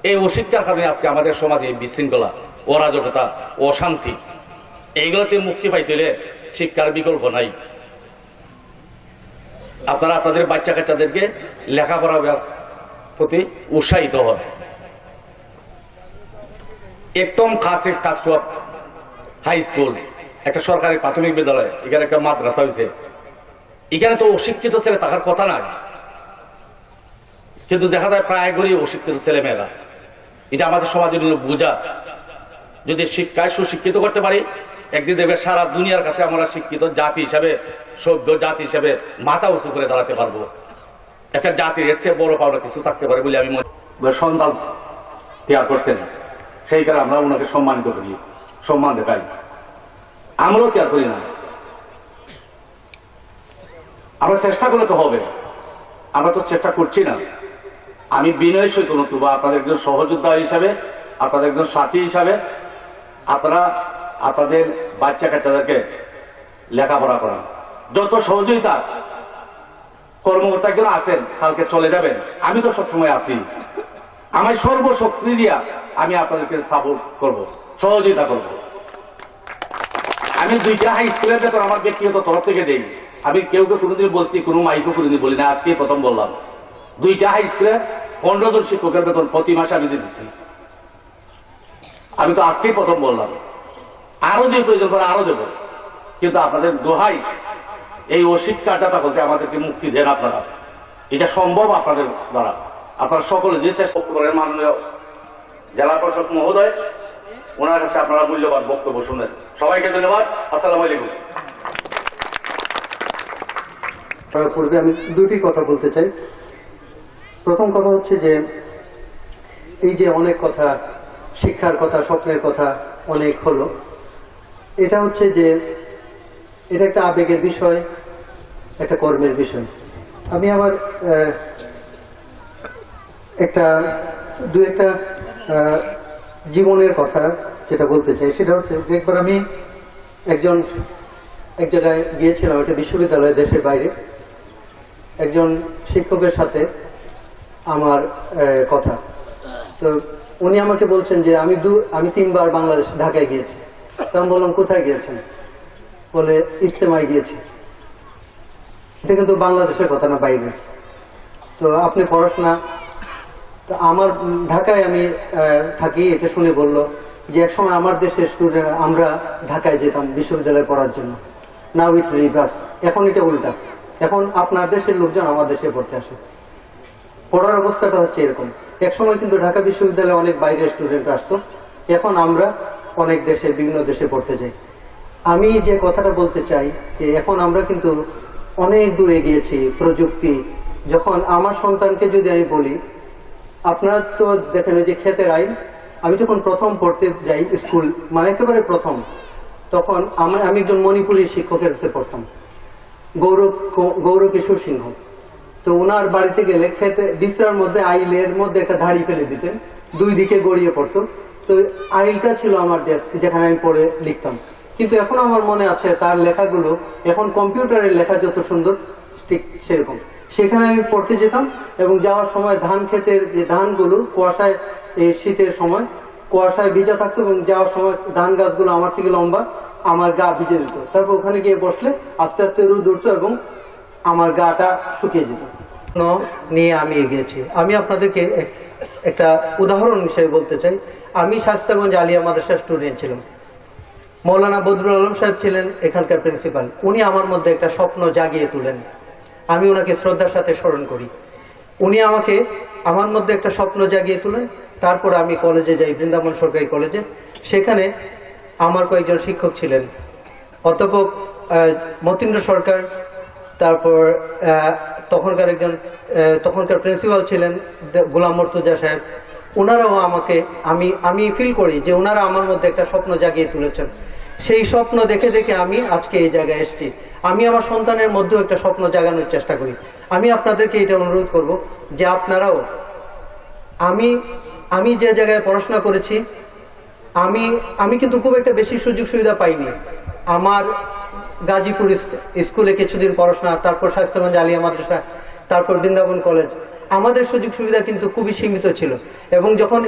এই অশিক্ষার কারণে আজকে আমাদের সমাজে বিশৃঙ্খলা, অরাজকতা, অশান্তি, এইগুলোতে মুক্তি পাইতে হলে শিক্ষার বিকল্প নাই। আপনারা আপনাদের বাচ্চা কাচ্চাদেরকে লেখাপড়ার প্রতি উৎসাহিত হয়। একদম কাছে কাছুয়া হাই স্কুল, একটা সরকারি প্রাথমিক বিদ্যালয়, এখানে একটা মাদ্রাসা হয়েছে। এখানে তো অশিক্ষিত ছেলে থাকার কথা না, কিন্তু দেখা যায় প্রায় গরিব অশিক্ষিত ছেলে মেয়েরা। এটা আমাদের সমাজের জন্য বোঝা। যদি শিক্ষায় সুশিক্ষিত করতে পারি, একদিন দেখবে সারা দুনিয়ার কাছে আমরা শিক্ষিত জাতি হিসাবে, সভ্য জাতি হিসাবে মাথা উঁচু করে দাঁড়াতে পারবো। একটা জাতির এর চেয়ে বড় পাওয়া কিছু থাকতে পারে বলে আমি মনে। সন্তান তৈরি করছেন, সেই কারণে আমরা ওনাকে সম্মানিত করি, সম্মান দেখাই। আমরাও তৈরি করি না, আমরা চেষ্টা করলে তো হবে। আমরা তো চেষ্টা করছি না। আমি বিনয়ের সহিত নতুবা আপনাদের একজন সহযোদ্ধা হিসাবে, আপনাদের একজন সাথী হিসাবে, আপনারা আপনাদের বাচ্চা কাচ্চাদেরকে লেখাপড়া করান। যত সহযোগিতা কর্মকর্তা একজন আছেন, কালকে চলে যাবেন, আমি তো সবসময় আছি। আমার সর্বশক্তি দিয়া আমি আপনাদেরকে সাপোর্ট করব, সহযোগিতা করব। আমি 2টা হাই স্কুলের বেতন আমার ব্যক্তিগত তরফ থেকে দেই। আমি কেউকে কোনোদিন বলছি, কোনো মাইকও কোনোদিন বলি না, আজকেই প্রথম বললাম। 2টা হাই স্কুলে 15 জন শিক্ষকের বেতন প্রতি মাসে আমি দিতেছি। আমি তো আজকেই প্রথম বললাম, আরো যে প্রয়োজন করে আরো দেব। কিন্তু আপনাদের দোহাই, এই অশিক্ষাটা বলতে আমাদেরকে মুক্তি দেন আপনারা। এটা সম্ভব আপনাদের দ্বারা। আপনারা সকলে যে চেষ্টা করেন, মাননীয় জেলা প্রশাসক মহোদয়, ওনার কাছে আপনারা মূল্যবান বক্তব্য শুনেন। সবাইকে ধন্যবাদ। আসসালামু আলাইকুম। তার পূর্বে আমি 2টি কথা বলতে চাই। প্রথম কথা হচ্ছে যে এই যে অনেক কথা, শিক্ষার কথা, স্বপ্নের কথা অনেক হলো, এটা হচ্ছে যে এটা একটা আবেগের বিষয়, একটা কর্মের বিষয়। আমি আমার একটা জীবনের কথা যেটা বলতে চাই, সেটা হচ্ছে যে একবার আমি এক জায়গায় গিয়েছিলাম, একটা বিশ্ববিদ্যালয়, দেশের বাইরে। একজন শিক্ষকের সাথে আমার কথা, তো উনি আমাকে বলছেন যে আমি 3 বার বাংলাদেশ, ঢাকায় গিয়েছি। তো আমি বললাম, কোথায় গিয়েছেন? বলে, ইজতেমায় গিয়েছি। এটা কিন্তু বাংলাদেশের কথা না, বাইরে। তো আপনি পড়াশোনা, আমার ঢাকায় আমি থাকি, এটা শুনে বললো যে একসময় আমার দেশের স্টুডেন্ট, আমরা ঢাকায় যেতাম বিশ্ববিদ্যালয়ে পড়ার জন্য। নাও ইট রিভার্স, এখন এটা উল্টা। এখন আপনার দেশের লোকজন আমার দেশে পড়তে আসে। পড়ার অবস্থাটা হচ্ছে এরকম। একসময় কিন্তু ঢাকা বিশ্ববিদ্যালয়ে অনেক বাইরের স্টুডেন্ট আসতো, এখন আমরা অনেক দেশে, বিভিন্ন দেশে পড়তে যাই। আমি যে কথাটা বলতে চাই যে এখন আমরা কিন্তু অনেক দূরে গিয়েছি প্রযুক্তি। যখন আমার সন্তানকে যদি আমি বলি, আপনারা তো দেখেন যে ক্ষেতের আইন, আমি যখন প্রথম পড়তে যাই স্কুল, মানে একেবারে প্রথম, তখন আমি একজন মণিপুরী শিক্ষকের কাছে পড়তাম, গৌর কিশোর সিংহ। তো ওনার বাড়িতে গেলে খেতে বিছরার মধ্যে, আইলের মধ্যে একটা ধাড়ি ফেলে দিতেন, 2 দিকে গড়িয়ে পড়তো। তো আইলটা ছিল আমার ডেস্ক, যেখানে আমি পড়ে লিখতাম। কিন্তু এখন আমার মনে আছে তার লেখাগুলো, এখন কম্পিউটারের লেখা যত সুন্দর, ঠিক সেরকম। সেখানে আমি পড়তে যেতাম এবং যাওয়ার সময় ধান ক্ষেতের যে ধানগুলো কুয়াশায়, এই শীতের সময় কুয়াশায় ভিজা থাকতো, এবং যাওয়ার সময় ধান গাছগুলো আমার থেকে লম্বা, আমার গা ভিজে দিত। তারপর ওখানে গিয়ে বসলে আস্তে আস্তে রোদ উঠতো এবং আমার গাটা শুকিয়ে যেত। নিয়ে আমি এগিয়েছি। আমি আপনাদেরকে একটা উদাহরণ হিসেবে বলতে চাই। আমি শাস্তাগঞ্জ আলিয়া মাদ্রাসার স্টুডেন্ট ছিলাম। মৌলানা বদরুল আলম সাহেব ছিলেন এখানকার প্রিন্সিপাল। উনি আমার মধ্যে একটা স্বপ্ন জাগিয়ে তুলেন। আমি ওনাকে শ্রদ্ধার সাথে স্মরণ করি। উনি আমাকে, আমার মধ্যে একটা স্বপ্ন জাগিয়ে তুলেন। তারপর আমি কলেজে যাই, বৃন্দাবন সরকারি কলেজে। সেখানে আমার কয়েকজন শিক্ষক ছিলেন, অধ্যাপক মতীন্দ্র সরকার, তারপর তখনকার প্রিন্সিপাল ছিলেন গোলাম মর্তুজা সাহেব। ওনারাও আমাকে, আমি ফিল করি যে ওনারা আমার মধ্যে একটা স্বপ্ন জাগিয়ে তুলেছেন। সেই স্বপ্ন দেখে দেখে আমি আজকে এই জায়গায় এসেছি। আমি আমার সন্তানের মধ্যেও একটা স্বপ্ন জাগানোর চেষ্টা করি। আমি আপনাদেরকে এটা অনুরোধ করব যে আপনারাও, আমি যে জায়গায় পড়াশোনা করেছি, আমি কিন্তু খুব একটা বেশি সুযোগ সুবিধা পাইনি। আমার গাজীপুর স্কুলে কিছুদিন পড়াশোনা, তারপর স্বাস্থ্যগঞ্জ আলিয়া মাদ্রাসা, তারপর বৃন্দাবন কলেজ। আমাদের সুযোগ সুবিধা কিন্তু খুবই সীমিত ছিল। এবং যখন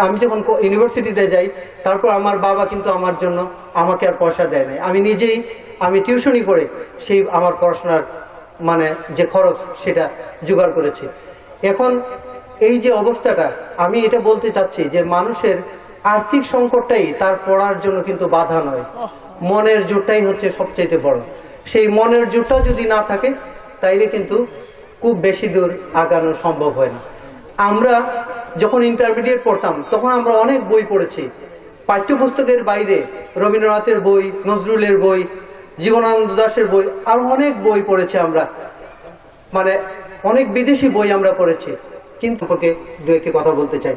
আমি যখন ইউনিভার্সিটিতে যাই, তারপর আমার বাবা কিন্তু আমার জন্য আমাকে আর পয়সা দেয় নাই। আমি টিউশনি করে সেই আমার পড়াশোনার মানে যে খরচ সেটা জোগাড় করেছি। এখন এই যে অবস্থাটা, আমি এটা বলতে চাচ্ছি যে মানুষের আর্থিক সংকটটাই তার পড়ার জন্য কিন্তু বাধা নয়, মনের জোরটাই হচ্ছে সবচেয়ে বড়। সেই মনের জোরটা যদি না থাকে তাইলে কিন্তু খুব বেশি দূর আগানো সম্ভব হয় না। আমরা যখন ইন্টারমিডিয়েট পড়তাম তখন আমরা অনেক বই পড়েছি, পাঠ্যপুস্তকের বাইরে রবীন্দ্রনাথের বই, নজরুলের বই, জীবনানন্দ দাশের বই, আর অনেক বই পড়েছি আমরা, মানে অনেক বিদেশি বই আমরা পড়েছি। কিন্তু দু একটি কথা বলতে চাই।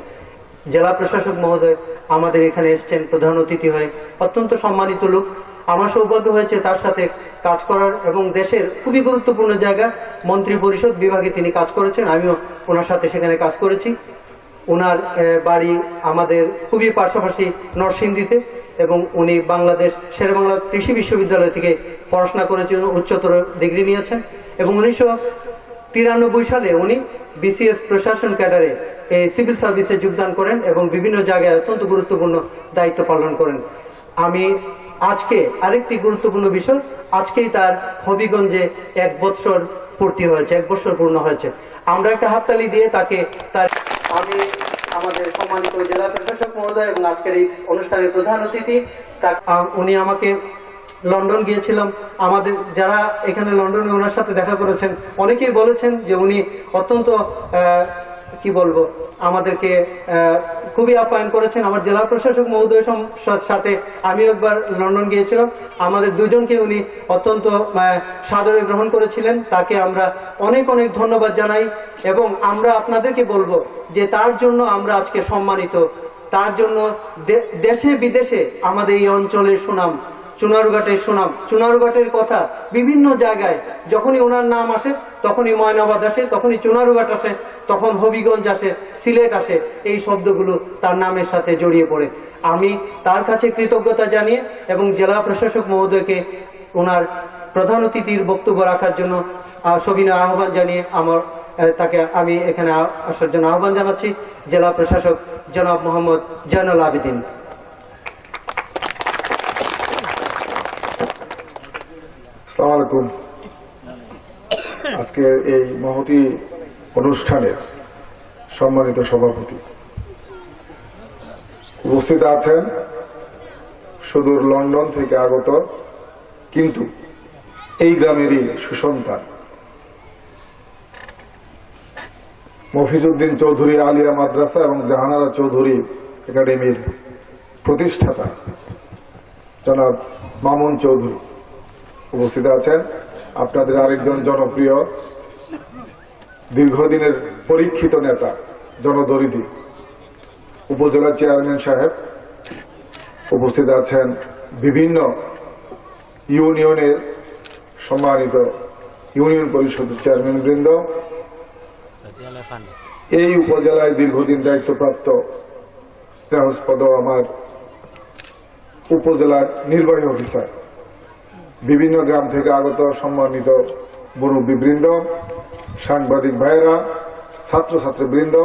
জেলা প্রশাসক মহোদয় আমাদের এখানে এসেছেন প্রধান অতিথি হয়ে, অত্যন্ত সম্মানিত লোক। আমার সৌভাগ্য হয়েছে তার সাথে কাজ করার, এবং দেশের খুবই গুরুত্বপূর্ণ জায়গা মন্ত্রী পরিষদ বিভাগে তিনি কাজ করেছেন, আমিও ওনার সাথে সেখানে কাজ করেছি। ওনার বাড়ি আমাদের খুবই পাশাপাশি নরসিংদীতে, এবং উনি বাংলাদেশ শেরেবাংলা কৃষি বিশ্ববিদ্যালয় থেকে পড়াশোনা করেছেন, উচ্চতর ডিগ্রি নিয়েছেন। এবং 1993 সালে উনি বিসিএস প্রশাসন ক্যাডারে সিভিল সার্ভিসে যোগদান করেন এবং বিভিন্ন জায়গায় অত্যন্ত গুরুত্বপূর্ণ দায়িত্ব পালন করেন। আমি আজকে আরেকটি গুরুত্বপূর্ণ বিষয়, আজকেই তার হবিগঞ্জে 1 বছর পূর্তি হয়েছে, 1 বছর পূর্ণ হয়েছে। আমরা একটা হাততালি দিয়ে তাকে আমি আমাদের সম্মানিত জেলা প্রশাসক মহোদয় এবং আজকের এই অনুষ্ঠানের প্রধান অতিথি, উনি আমাকে লন্ডন গিয়েছিলাম, আমাদের যারা এখানে লন্ডনে ওনার সাথে দেখা করেছেন অনেকেই বলেছেন যে উনি অত্যন্ত কি বলবো আমাদেরকে খুবই আপ্যায়ন করেছেন। আমার জেলা প্রশাসক মহোদয়ের সাথে আমিও একবার লন্ডন গিয়েছিলাম, আমাদের দুজনকে উনি অত্যন্ত সাদরে গ্রহণ করেছিলেন। তাকে আমরা অনেক অনেক ধন্যবাদ জানাই, এবং আমরা আপনাদেরকে বলবো যে তার জন্য আমরা আজকে সম্মানিত, তার জন্য দেশে বিদেশে আমাদের এই অঞ্চলের সুনাম, চুনারুঘাটের সুনাম, চুনারুঘাটের কথা বিভিন্ন জায়গায় যখনই ওনার নাম আসে তখনই ময়নাবাদ আসে, তখনই চুনারুঘাট আসে, তখন হবিগঞ্জ আসে, সিলেট আসে, এই শব্দগুলো তার নামের সাথে জড়িয়ে পড়ে। আমি তার কাছে কৃতজ্ঞতা জানিয়ে এবং জেলা প্রশাসক মহোদয়কে ওনার প্রধান অতিথির বক্তব্য রাখার জন্য সবিনয় আহ্বান জানিয়ে তাকে আমি এখানে আসার জন্য আহ্বান জানাচ্ছি। জেলা প্রশাসক জনাব মোহাম্মদ জয়নুল আবেদিন। আসসালামু আলাইকুম। আজকে এই মহতী অনুষ্ঠানের সম্মানিত সভাপতি উপস্থিত আছেন, সুদূর লন্ডন থেকে আগত কিন্তু এই গ্রামেরই সুসন্তান মফিজউদ্দিন চৌধুরী আলিয়া মাদ্রাসা এবং জাহানারা চৌধুরী একাডেমির প্রতিষ্ঠাতা জনাব মামুন চৌধুরী উপস্থিত আছেন। আপনাদের আরেকজন জনপ্রিয় দীর্ঘদিনের পরীক্ষিত নেতা জনদরিদ্র উপজেলা চেয়ারম্যান সাহেব উপস্থিত আছেন, বিভিন্ন ইউনিয়নের সম্মানিত ইউনিয়ন পরিষদের চেয়ারম্যান বৃন্দ, এই উপজেলায় দীর্ঘদিন দায়িত্বপ্রাপ্ত স্নেহস্পদ আমার উপজেলার নির্বাহী অফিসার, বিভিন্ন গ্রাম থেকে আগত সম্মানিত মুরব্বীবৃন্দ, সাংবাদিক ভাইয়েরা, ছাত্রছাত্রীবৃন্দ,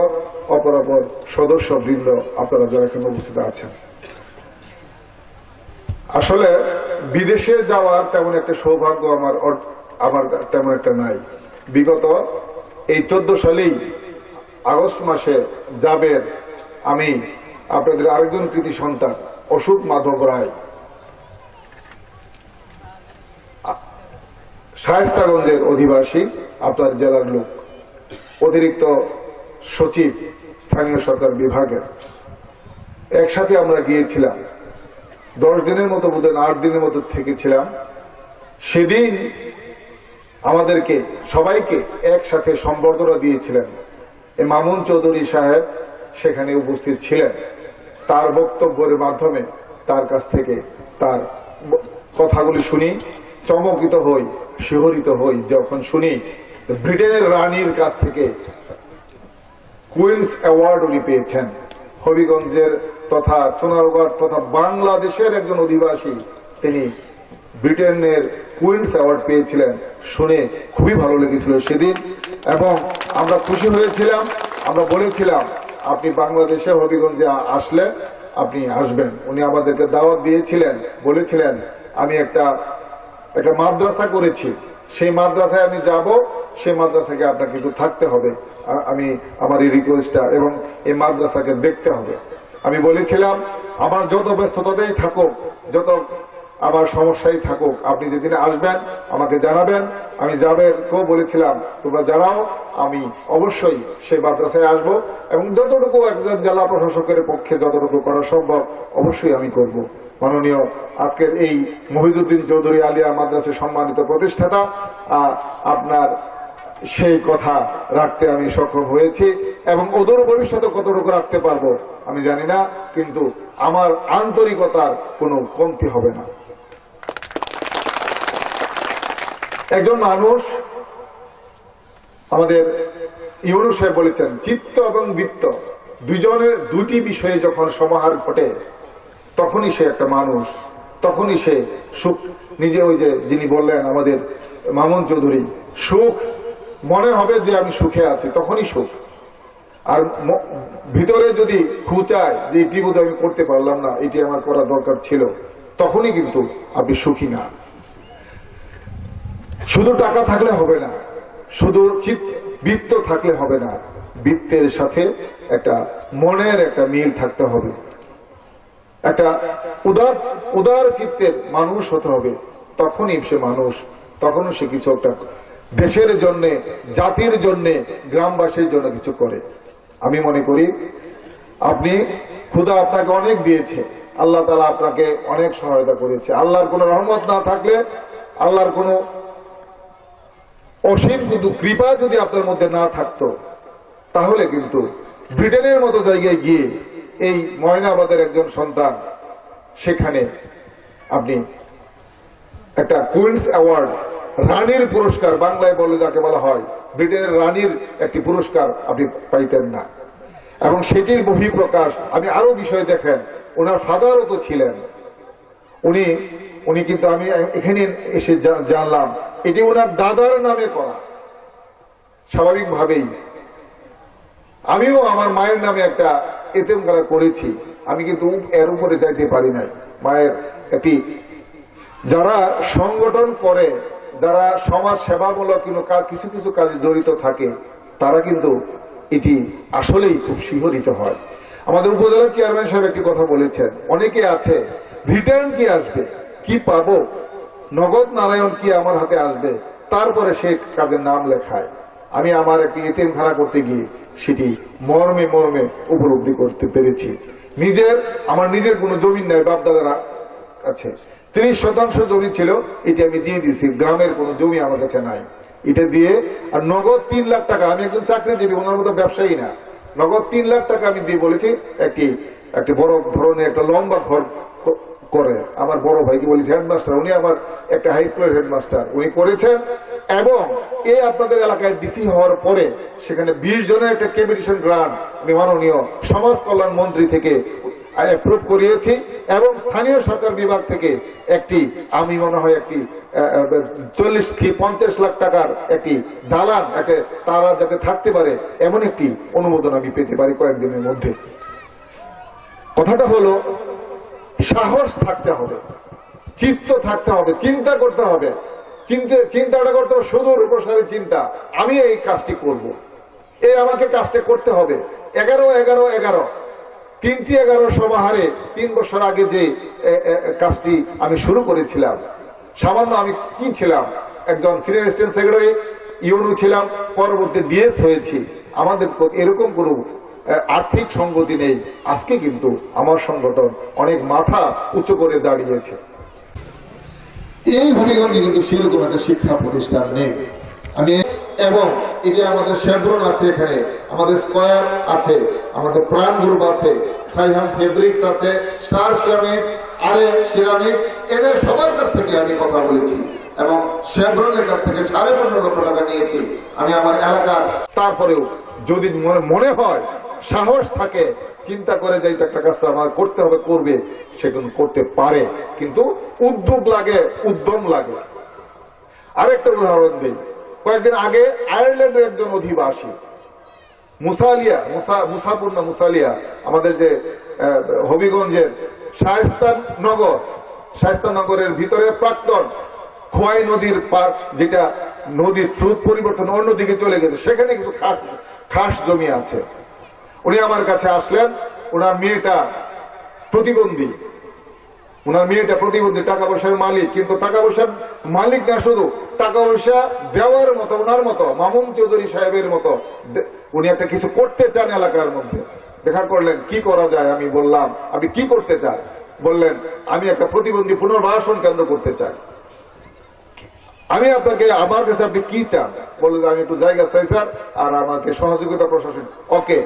অপরাপর সদস্যবৃন্দ, আপনারা যারা এখানে উপস্থিত আছেন। আসলে বিদেশে যাওয়ার তেমন একটা সৌভাগ্য আমার তেমন একটা নাই। বিগত এই 14 সালেই আগস্ট মাসে যাবেন আমি আপনাদের আরেকজন কৃতি সন্তান অশোক মাধব রায় শায়েস্তাগঞ্জের অধিবাসী, আপনার জেলার লোক, অতিরিক্ত সচিব স্থানীয় সরকার বিভাগের, একসাথে আমরা গিয়েছিলাম। 10 দিনের মতো বোধহয় 8 দিনের মতো থেকেছিলাম। সেদিন আমাদেরকে সবাইকে একসাথে সম্বর্ধনা দিয়েছিলেন এই মামুন চৌধুরী সাহেব, সেখানে উপস্থিত ছিলেন। তার বক্তব্যের মাধ্যমে তার কাছ থেকে তার কথাগুলি শুনি চমকিত হই, শিহরিত হই যখন শুনি ব্রিটেনের রানীর কাছ থেকে কুইন্স অ্যাওয়ার্ড উনি পেয়েছেন। হবিগঞ্জের তথা সোনারগড় তথা বাংলাদেশের একজন অধিবাসী তিনি ব্রিটেনের কুইন্স অ্যাওয়ার্ড পেয়েছিলেন। শুনে খুবই ভালো লেগেছিল সেদিন, এবং আমরা খুশি হয়েছিলাম। আমরা বলেছিলাম আপনি বাংলাদেশে হবিগঞ্জে আসলে আপনি আসবেন। উনি আমাদেরকে দাওয়াত দিয়েছিলেন, বলেছিলেন আমি একটা মাদ্রাসা করেছি, সেই মাদ্রাসায় আমি যাব, সেই মাদ্রাসাকে আপনাকে কিন্তু থাকতে হবে। আমি আমার এই রিকোয়েস্টটা এবং এই মাদ্রাসাকে দেখতে হবে। আমি বলেছিলাম আমার যত ব্যস্ততাতেই থাকুক, যত আমার সমস্যাই থাকুক, আপনি যেদিন আসবেন আমাকে জানাবেন। আমি জাবেরকেও বলেছিলাম তোমরা জানাও, আমি অবশ্যই সেই মাদ্রাসায় আসব এবং যতটুকু একজন জেলা প্রশাসকের পক্ষে যতটুকু করা সম্ভব অবশ্যই আমি করব। মাননীয় আজকের এই মহিউদ্দিন চৌধুরী আলিয়া মাদ্রাসার সম্মানিত প্রতিষ্ঠাতা, আপনার সেই কথা রাখতে আমি সক্ষম হয়েছি এবং ওদের ভবিষ্যতে কতটুকু রাখতে পারবো আমি জানি না, কিন্তু আমার আন্তরিকতার কোনো কমতি হবে না। একজন মানুষ, আমাদের ইউনুস সাহেব বলেছেন চিত্ত এবং বৃত্ত দুজনের দুটি বিষয়ে যখন সমাহার ঘটে তখনই সে একটা মানুষ, তখনই সে সুখ নিজে, ওই যে যিনি বললেন আমাদের মামুন চৌধুরী, সুখ মনে হবে যে আমি সুখে আছি, তখনই সুখ। আর ভিতরে যদি খুঁচায় যে এটি বোধ আমি করতে পারলাম না, এটি আমার করা দরকার ছিল, তখনই কিন্তু আপনি সুখী না। শুধু টাকা থাকলে হবে না, শুধু বৃত্ত থাকলে হবে না, বৃত্তের সাথে একটা মনের একটা মিল থাকতে হবে, একটা উদার চিত্তের মানুষ হতে হবে, তখনই সে মানুষ, তখনও সে কিছু একটা দেশের জন্য, জাতির জন্য, গ্রামবাসীর জন্য কিছু করে। আমি মনে করি আপনি, খোদা আপনাকে অনেক দিয়েছে, আল্লাহ তাআলা আপনাকে অনেক সহায়তা করেছে। আল্লাহর কোনো রহমত না থাকলে, আল্লাহর কোনো অসীম কিন্তু কৃপা যদি আপনার মধ্যে না থাকতো, তাহলে কিন্তু ব্রিটেনের মতো জায়গায় গিয়ে এই ময়নাবাদের একজন সন্তান, সেখানে আপনি একটা কুইন্স অ্যাওয়ার্ড, রানীর পুরস্কার, বাংলায় বলে যাকে বলা হয় ব্রিটেনের রানীর একটি পুরস্কার আপনি পাইতেন না। এবং সেটির বহিঃপ্রকাশ আমি আরো বিষয় দেখেন, ওনার ফাদারও তো ছিলেন, উনি কিন্তু আমি এখানে এসে জানলাম এটি ওনার দাদার নামে করা। স্বাভাবিকভাবেই আমিও আমার মায়ের নামে একটা এতিমখানা করেছি, আমি কিন্তু এর উপরে যাইতে পারি নাই। মায়ের একটি যারা সংগঠন করে, যারা সমাজ সেবামূলক কিছু কিছু কাজে জড়িত থাকে, তারা কিন্তু এটি আসলেই খুব শিহরিত হয়। আমাদের উপজেলার চেয়ারম্যান সাহেব একটি কথা বলেছেন, অনেকে আছে রিটার্ন কি আসবে, কি পাবো, নগদ নারায়ণ কি আমার হাতে আসবে, তারপরে সে কাজের নাম লেখায়। আমি আমার একটি এতিমখানা করতে গিয়ে সেটি মর্মে মর্মে উপলব্ধি করতে পেরেছি। আমার নিজের কোনো জমি নাই, বাপদাদার কাছে 30% জমি ছিল, এটি আমি দিয়ে দিয়েছি। গ্রামের কোনো জমি আমার কাছে নাই, এটা দিয়ে আর নগদ 3 লাখ টাকা, আমি একজন চাকরিজীবী, ওনার মতো ব্যবসায়ী না, নগদ 3 লাখ টাকা আমি দিয়ে বলেছি একটি বড় ধরনের একটা লম্বা ঘর করে। আমার বড় ভাইকে বলেছি হেডমাস্টার, উনি আমার একটা হাই স্কুলের হেডমাস্টার, উনি করেছেন। এবং এই আপনাদের এলাকায় ডিসি হওয়ার পরে সেখানে 20 জনের একটা ক্যাপিটেশন গ্রান্ট আমি মাননীয় সমাজ কল্যাণ মন্ত্রী থেকে অ্যাপ্রুভ করিয়েছি, এবং স্থানীয় সরকার বিভাগ থেকে একটি, আমি মনে হয় একটি 40 কি 50 লাখ টাকার একটি দালান, তারা যাতে থাকতে পারে এমন একটি অনুমোদন আমি পেতে পারি কয়েকদিনের মধ্যে। কথাটা হলো সাহস থাকতে হবে, চিত্ত থাকতে হবে, চিন্তা করতে হবে, চিন্তাটা করতে হবে সুদূর প্রসারী চিন্তা, আমি এই কাজটি করব, আমাকে কাজটা করতে হবে। 11-11-11 3টি 11 সমাহারে 3 বছর আগে যে কাজটি আমি শুরু করেছিলাম, সামান্য আমি কি ছিলাম, একজন সিনিয়র অ্যাসিস্ট্যান্ট সেক্রেটারি, ইউনু ছিলাম, পরবর্তী ডিএস হয়েছি। আমাদের এরকম কোনো আর্থিক সঙ্গতি নেই। আজকে কিন্তু আমার সংগঠন অনেক মাথা উঁচু করে দাঁড়িয়েছে। এই হবিগঞ্জে কিন্তু সেরকম একটা শিক্ষা প্রতিষ্ঠান নেই। এবং এটা আমাদের শেভরন আছে, এখানে আমাদের স্কয়ার আছে, আমাদের প্রাণ গ্রুপ আছে, সাইহাম ফেব্রিক্স আছে, স্টার সিরামিক্স, আরে সিরামিক্স, এদের সবার কাছ থেকে আমি কথা বলেছি এবং শেভরনের কাছ থেকে 15.5 লক্ষ টাকা নিয়েছি আমি আমার এলাকার। তারপরেও যদি মনে হয়, সাহস থাকে, চিন্তা করে যে একটা কাজটা আমার করতে হবে, করবে, সেগুলো করতে পারে, কিন্তু উদ্যোগ লাগে, উদ্যম লাগে। আরেকটা উদাহরণ দিই। কয়েকদিন আগে আয়ারল্যান্ডের একজন অধিবাসী মুসালিয়া আমাদের যে হবিগঞ্জের শায়েস্তানগরের ভিতরে প্রাক্তন খোয়াই নদীর পার, যেটা নদীর স্রোত পরিবর্তন অন্যদিকে চলে গেছে, সেখানে কিছু খাস জমি আছে। উনি আমার কাছে আসলেন। ওনার মেয়েটা প্রতিবন্ধী, টাকা পয়সার মালিক, কিন্তু টাকা পয়সার মালিক না, শুধু টাকা পয়সা দেওয়ার মতো ওনার মতো মামুন চৌধুরী সাহেবের মতো উনি একটা কিছু করতে চান এলাকার মধ্যে। দেখা করলেন কি করা যায়। আমি বললাম আপনি কি করতে চান? বললেন আমি একটা প্রতিবন্ধী পুনর্বাসন কেন্দ্র করতে চাই। আমি আপনাকে, আমার কাছে আপনি কি চান? বললেন আমি একটু জায়গা চাই স্যার, আর আমাকে সহযোগিতা প্রশাসন। ওকে,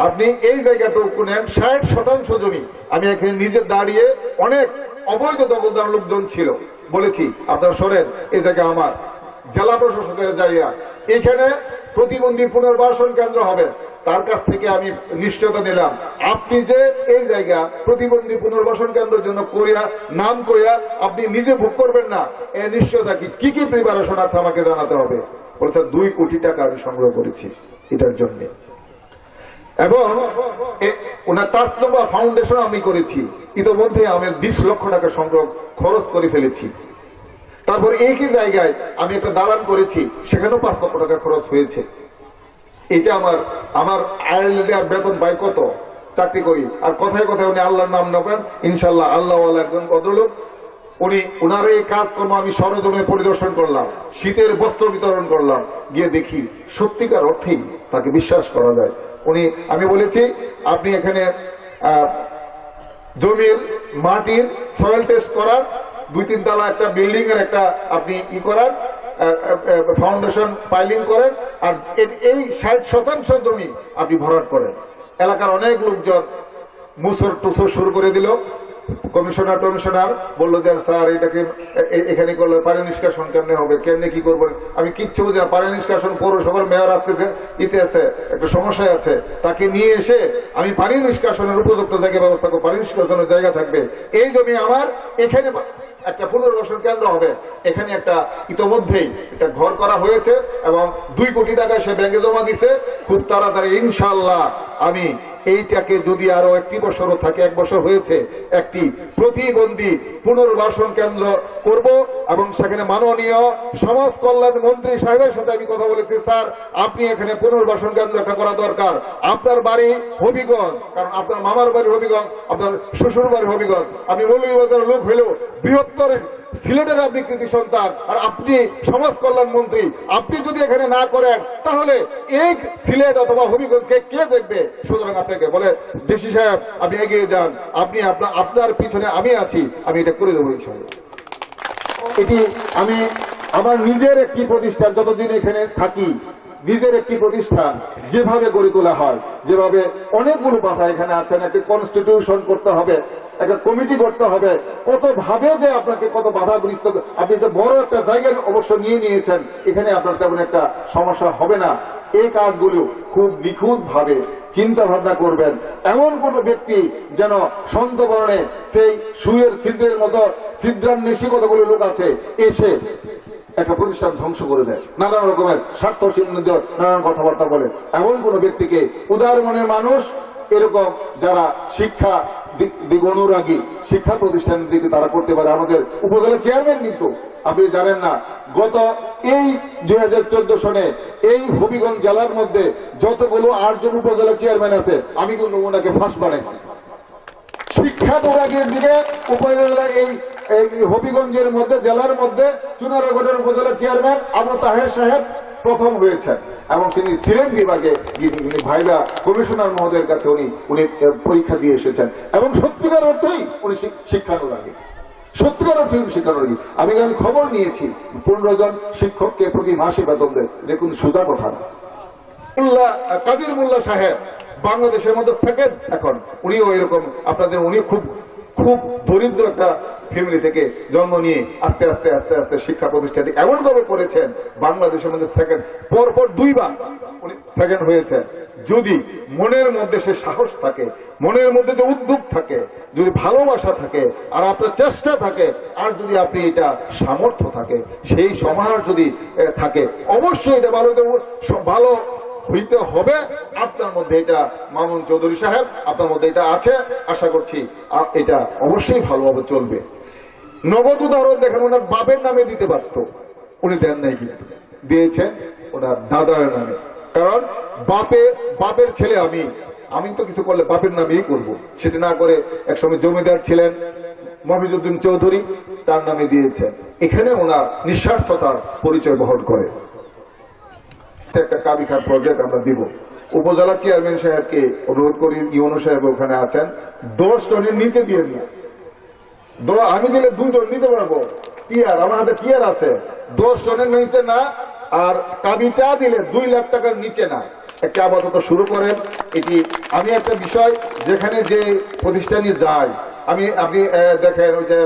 আপনি এই জায়গাটুকু নেন, 60% জমি। আমি এখানে নিজে দাঁড়িয়ে, অনেক অবৈধ দখলদার লোকজন ছিল, বলেছি আপনারা সরেন, এই জায়গা আমার। জেলা প্রশাসকের জায়গা, এখানে প্রতিবন্ধী পুনর্বাসন কেন্দ্র হবে। তার কাছ থেকে আমি নিশ্চয়তা নিলাম, আপনি যে এই জায়গা প্রতিবন্ধী পুনর্বাসন কেন্দ্রের জন্য নাম করিয়া আপনি নিজে ভোগ করবেন না, এই নিশ্চয়তা কি কি প্রিপারেশন আছে আমাকে জানাতে হবে। বলছে 2 কোটি টাকা আমি সংগ্রহ করেছি এটার জন্য, এবং ওনার তাজনবা ফাউন্ডেশন আমি করেছি। ইতিমধ্যে আমি 20 লক্ষ টাকা সংগ্রহ খরচ করে ফেলেছি। তারপর একই জায়গায় আমি একটা দালান করেছি, সেখানেও 5 লক্ষ টাকা খরচ হয়েছে। এটা আমার আয়ারল্যান্ডে আর বেতন পাই কত, চাকরি করি, আর কথায় কথায় উনি আল্লাহর নাম নেবেন। ইনশাল্লাহ আল্লাহওয়ালা একজন ভদ্রলোক। উনার এই কাজকর্ম আমি সরজমিনে পরিদর্শন করলাম, শীতের বস্ত্র বিতরণ করলাম, গিয়ে দেখি সত্যিকার অর্থেই তাকে বিশ্বাস করা যায়। আমি বলেছি আপনি এখানে জমির মাটির সয়েল টেস্ট করার, 2-3 তলা একটা বিল্ডিং এর একটা আপনি করার, ফাউন্ডেশন পাইলিং করেন, আর এই 60% জমি আপনি ভরাট করেন। এলাকার অনেক লোকজন মুসর টুসর শুরু করে দিল। কমিশনার বললো যে স্যার এটাকে এখানে করলে পানি নিষ্কাশন কেমনে হবে, কেমনে কি করবেন। আমি কিচ্ছু বুঝি না। পানি নিষ্কাশন পৌরসভার মেয়র আজকে ইতে আছে, একটা সমস্যায় আছে, তাকে নিয়ে এসে আমি পানি নিষ্কাশনের উপযুক্ত জায়গা ব্যবস্থা করবো, পানি নিষ্কাশনের জায়গা থাকবে। এই জমি আমার, এখানে একটা পুনর্বাসন কেন্দ্র হবে। এখানে একটা ইতোমধ্যেই একটা ঘর করা হয়েছে এবং 2 কোটি টাকা সে ব্যাংকে জমা দিছে। খুব তাড়াতাড়ি ইনশাআল্লাহ আমি এইটাকে যদি আরো 1 বছরও থাকে, 1 বছর হয়েছে, একটি প্রতিবন্ধী পুনর্বাসন কেন্দ্র করব এবং সেখানে মাননীয় সমাজ কল্যাণ মন্ত্রী সাহেবের সাথে আমি কথা বলেছি, স্যার আপনি এখানে পুনর্বাসন কেন্দ্র একটা করা দরকার। আপনার বাড়ি হবিগঞ্জ, কারণ আপনার মামার বাড়ি হবিগঞ্জ, আপনার শ্বশুর বাড়ি হবিগঞ্জ, আপনি মৌলভীবাজারের লোক হলেও বৃহত্তর সিলেটের আপনি কৃতি সন্তান, আর আপনি সমাজ কল্যাণ মন্ত্রী। আপনি যদি এখানে না করেন তাহলে এই সিলেট অথবা হবিগঞ্জকে কে দেখবে? সুতরাং আপনাকে বলে ডিসি সাহেব আপনি এগিয়ে যান, আপনি আপনার পিছনে আমি আছি, আমি এটা করে দেবো ইনশাআল্লাহ। এটি আমি আমার নিজের একটি প্রতিষ্ঠান, যতদিন এখানে থাকি নিজের একটি প্রতিষ্ঠান যেভাবে গড়ে তোলা হয়, যেভাবে অনেকগুলো বাধা এখানে আছেন, একটা কনস্টিটিউশন করতে হবে, একটা কমিটি করতে হবে, কত ভাবে যে আপনাকে কত বাধাগ্রস্ত। আপনি যে বড় একটা জায়গা অবশ্য নিয়েছেন, এখানে আপনার তেমন একটা সমস্যা হবে না। এই কাজগুলো খুব নিখুঁত ভাবে চিন্তা ভাবনা করবেন। এমন কোন ব্যক্তি যেন সন্তবরণে সেই সুয়ের ছিদ্রের মতো ছিদ্রান্বেষী কতগুলো লোক আছে এসে একটা প্রতিষ্ঠান ধ্বংস করে দেয়, নানান রকমের স্বার্থ নানান কথাবার্তা বলে। এমন কোন ব্যক্তিকে, উদার মনের মানুষ এরকম যারা শিক্ষা দিক অনুরাগী, শিক্ষা প্রতিষ্ঠানের দিকে তারা করতে পারে। আমাদের উপজেলা চেয়ারম্যান কিন্তু আপনি জানেন না, গত এই 2014 সনে এই হবিগঞ্জ জেলার মধ্যে যতগুলো 8 জন উপজেলা চেয়ারম্যান আছে, আমি কিন্তু ওনাকে ফার্স্ট বানাইছি। শিক্ষা বিভাগের দিকে উপজেলা এই হবিগঞ্জের মধ্যে, জেলার মধ্যে চুনারগড়ের উপজেলা চেয়ারম্যান আবু তাহের সাহেব প্রথম হয়েছেন, এবং তিনি সিলেট বিভাগে ভাইবা কমিশনার মহোদয়ের কাছে উনি পরীক্ষা দিয়ে এসেছেন, এবং সত্যিকার অর্থেই উনি শিক্ষানুরাগী, সত্যিকার অর্থে শিক্ষানুরাগী। আমি খবর নিয়েছি 15 জন শিক্ষককে প্রতি মাসে বেতন দেয়। দেখুন সোজা কথা না। কাদির মোল্লা সাহেব বাংলাদেশের মধ্যে সেকেন্ড এখন, উনিও এরকম আপনাদের, উনি খুব খুব দরিদ্র একটা ফ্যামিলি থেকে জন্ম নিয়ে আস্তে আস্তে আস্তে আস্তে শিক্ষা প্রতিষ্ঠানে এমন ভাবে করেছেন বাংলাদেশের মধ্যে সেকেন্ড পরপর 2 বার উনি সেকেন্ড হয়েছেন। যদি মনের মধ্যে সে সাহস থাকে, মনের মধ্যে যে উদ্যোগ থাকে, যদি ভালোবাসা থাকে, আর আপনার চেষ্টা থাকে, আর যদি আপনি এটা সামর্থ্য থাকে, সেই সমাহার যদি থাকে, অবশ্যই এটা ভালো হইতে হবে। আপনার মধ্যে এটা মামুন চৌধুরী সাহেব, আপনার মধ্যে এটা আছে, আশা করছি এটা অবশ্যই ভালোভাবে চলবে। নগদ উদাহরণ দেখেন, ওনার বাপের নামে দিতে পারত, উনি দেন নাই, কিন্তু দিয়েছেন ওনার দাদার নামে। কারণ বাপের ছেলে আমি তো কিছু করলে বাপের নামেই করব, সেটা না করে একসময় জমিদার ছিলেন মফিজউদ্দিন চৌধুরী, তার নামে দিয়েছেন। এখানে ওনার নিঃস্বার্থতার পরিচয় বহন করে। একটা কাবিখার প্রজেক্ট আমরা দিব। উপজেলা চেয়ারম্যান সাহেবকে অনুরোধ করি, ইউনো সাহেব ওখানে আছেন, 10 টনের নিচে দিয়ে না। আমি দিলে 2 টন নিতে পারবো, টিয়ার আমার হাতে টিয়ার আছে, 10 টনের নিচে না। আর কাবিটা দিলে 2 লাখ টাকার নিচে না। একটা আপাতত শুরু করেন। এটি আমি একটা বিষয়, যেখানে যে প্রতিষ্ঠানে যাই, আপনি দেখেন ওই যে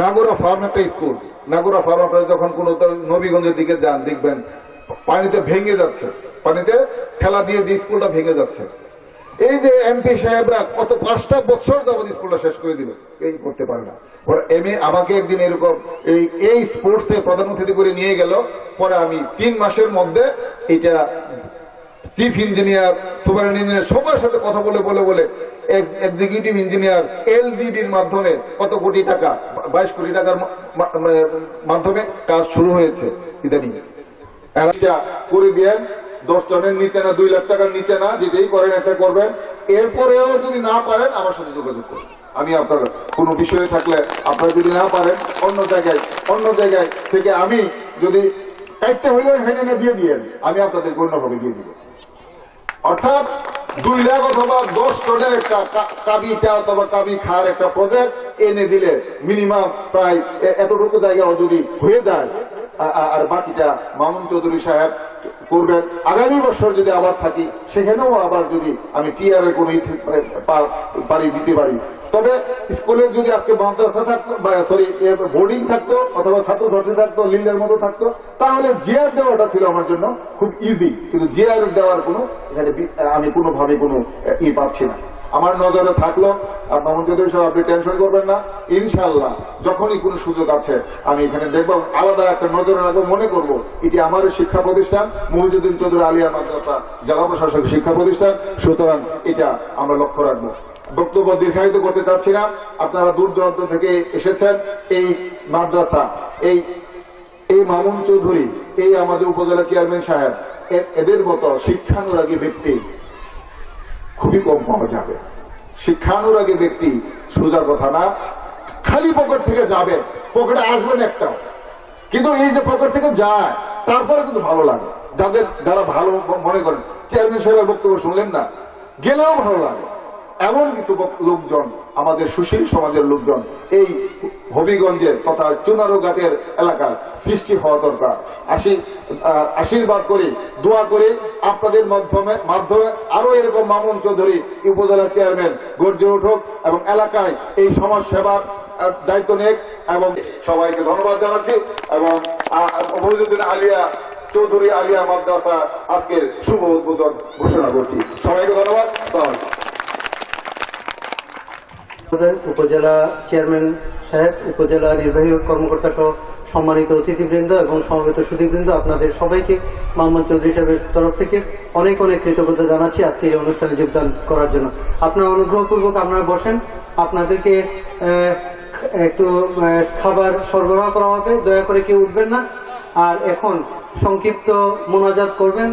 নাগরা ফার্ম একটা স্কুল, নাগরা ফার্ম আপনারা যখন কোন নবীগঞ্জের দিকে যান দেখবেন পানিতে ভেঙে যাচ্ছে, পানিতে ঠেলা দিয়ে স্কুলটা ভেঙে যাচ্ছে। এই যে এমপি সাহেবরা কত 5টা বছর যাবত স্কুলটা শেষ করে দিল, এই করতে পারে না। আমাকে একদিন এরকম এই স্পোর্টসে প্রধান অতিথি করে নিয়ে গেল, পরে আমি 3 মাসের মধ্যে এটা চিফ ইঞ্জিনিয়ার, সুপার ইঞ্জিনিয়ার সবার সাথে কথা বলে এক্সিকিউটিভ ইঞ্জিনিয়ার এলজিডির মাধ্যমে কত কোটি টাকা, 22 কোটি টাকার মাধ্যমে কাজ শুরু হয়েছে। ইদানিং করে দিয়েন, 10 টনের নিচে না, 2 লাখ টাকার নিচে না, যেটাই করেন একটা করবেন। এরপরেও যদি না পারেন আমার সাথে যোগাযোগ করুন। আমি আপনার কোনো বিষয়ে থাকলে, আপনারা যদি না পারেন অন্য জায়গায় থেকে আমি যদি একটা হইলে হেনে দিয়ে দিয়েন, আমি আপনাদেরকে অন্যভাবে দিয়ে দিব। অর্থাৎ 2 লাখ অথবা 10 টনের একটা কাবিটা অথবা কাবি খার একটা প্রজেক্ট এনে দিলে মিনিমাম প্রায় এতটুকু জায়গাও যদি হয়ে যায়, আর বাকিটা মামুন চৌধুরী সাহেব করবেন। আগামী বছর যদি আবার থাকি, সেখানেও আবার যদি আমি টিআরের কোনো পারি দিতে পারি। তবে স্কুলে যদি আজকে মাদ্রাসা থাকতো, বোর্ডিং থাকতো, অথবা ছাত্রছাত্রী থাকতো, লিল্ডের মতো থাকতো, তাহলে জিআর দেওয়াটা ছিল আমার জন্য খুব ইজি। কিন্তু জিআর দেওয়ার কোনো এখানে আমি কোনোভাবে কোনো পাচ্ছি না। আমার নজরে থাকলো, মামুন চৌধুরী সাহেব আপনি টেনশন করবেন না, ইনশাআল্লাহ যখনই কোনো সুযোগ আছে আমি এখানে দেখবো, আলাদা একটা নজরে রাখবো, মনে করবো এটি আমার শিক্ষা প্রতিষ্ঠান, মফিজউদ্দিন চৌধুরী আলিয়া মাদ্রাসা জেলা প্রশাসক শিক্ষা প্রতিষ্ঠান, সুতরাং এটা আমরা লক্ষ্য রাখবো। বক্তব্য দীর্ঘায়িত করতে চাচ্ছি না। আপনারা দূর দূরান্ত থেকে এসেছেন। এই মাদ্রাসা, এই মামুন চৌধুরী, এই আমাদের উপজেলা চেয়ারম্যান সাহেব, এদের মতো শিক্ষানুরাগী ব্যক্তি খুবই কম পাওয়া যাবে। শিক্ষানুরাগী ব্যক্তি সোজা কথা না, খালি পকেট থেকে যাবে, পকেটে আসবেন একটাও, কিন্তু এই যে পকেট থেকে যায় তারপরে কিন্তু ভালো লাগে। যারা ভালো মনে করেন, চেয়ারম্যান সাহেবের বক্তব্য শুনলেন না, গেলেও ভালো লাগে। এমন কিছু লোকজন, আমাদের সুশীল সমাজের লোকজন এই হবিগঞ্জের তথা চুনারুঘাটের এলাকায় সৃষ্টি হওয়া দরকার। আশীর্বাদ করি, দোয়া করি আপনাদের মাধ্যমে আরো এরকম মামুন চৌধুরী উপজেলা চেয়ারম্যান গর্জে উঠুক এবং এলাকায় এই সমাজ সেবার দায়িত্ব নেক। এবং সবাইকে ধন্যবাদ জানাচ্ছি এবং মফিজউদ্দিন আলিয়া চৌধুরী আলিয়া মাদ্রাসা আজকের শুভ উদ্বোধন ঘোষণা করছি। সবাইকে ধন্যবাদ। উপজেলা চেয়ারম্যান সাহেব, উপজেলা নির্বাহী কর্মকর্তা সহ সম্মানিত অতিথিবৃন্দ এবং সমবেত সুধীবৃন্দ, আপনাদের সবাইকে মামুন চৌধুরী সাহেবের তরফ থেকে অনেক কৃতজ্ঞতা জানাচ্ছি আজকের এই অনুষ্ঠানে যোগদান করার জন্য। আপনারা অনুগ্রহপূর্বক আপনারা বসেন, আপনাদেরকে একটু খাবার সরবরাহ করা হবে, দয়া করে কেউ উঠবেন না। আর এখন সংক্ষিপ্ত মোনাজাত করবেন।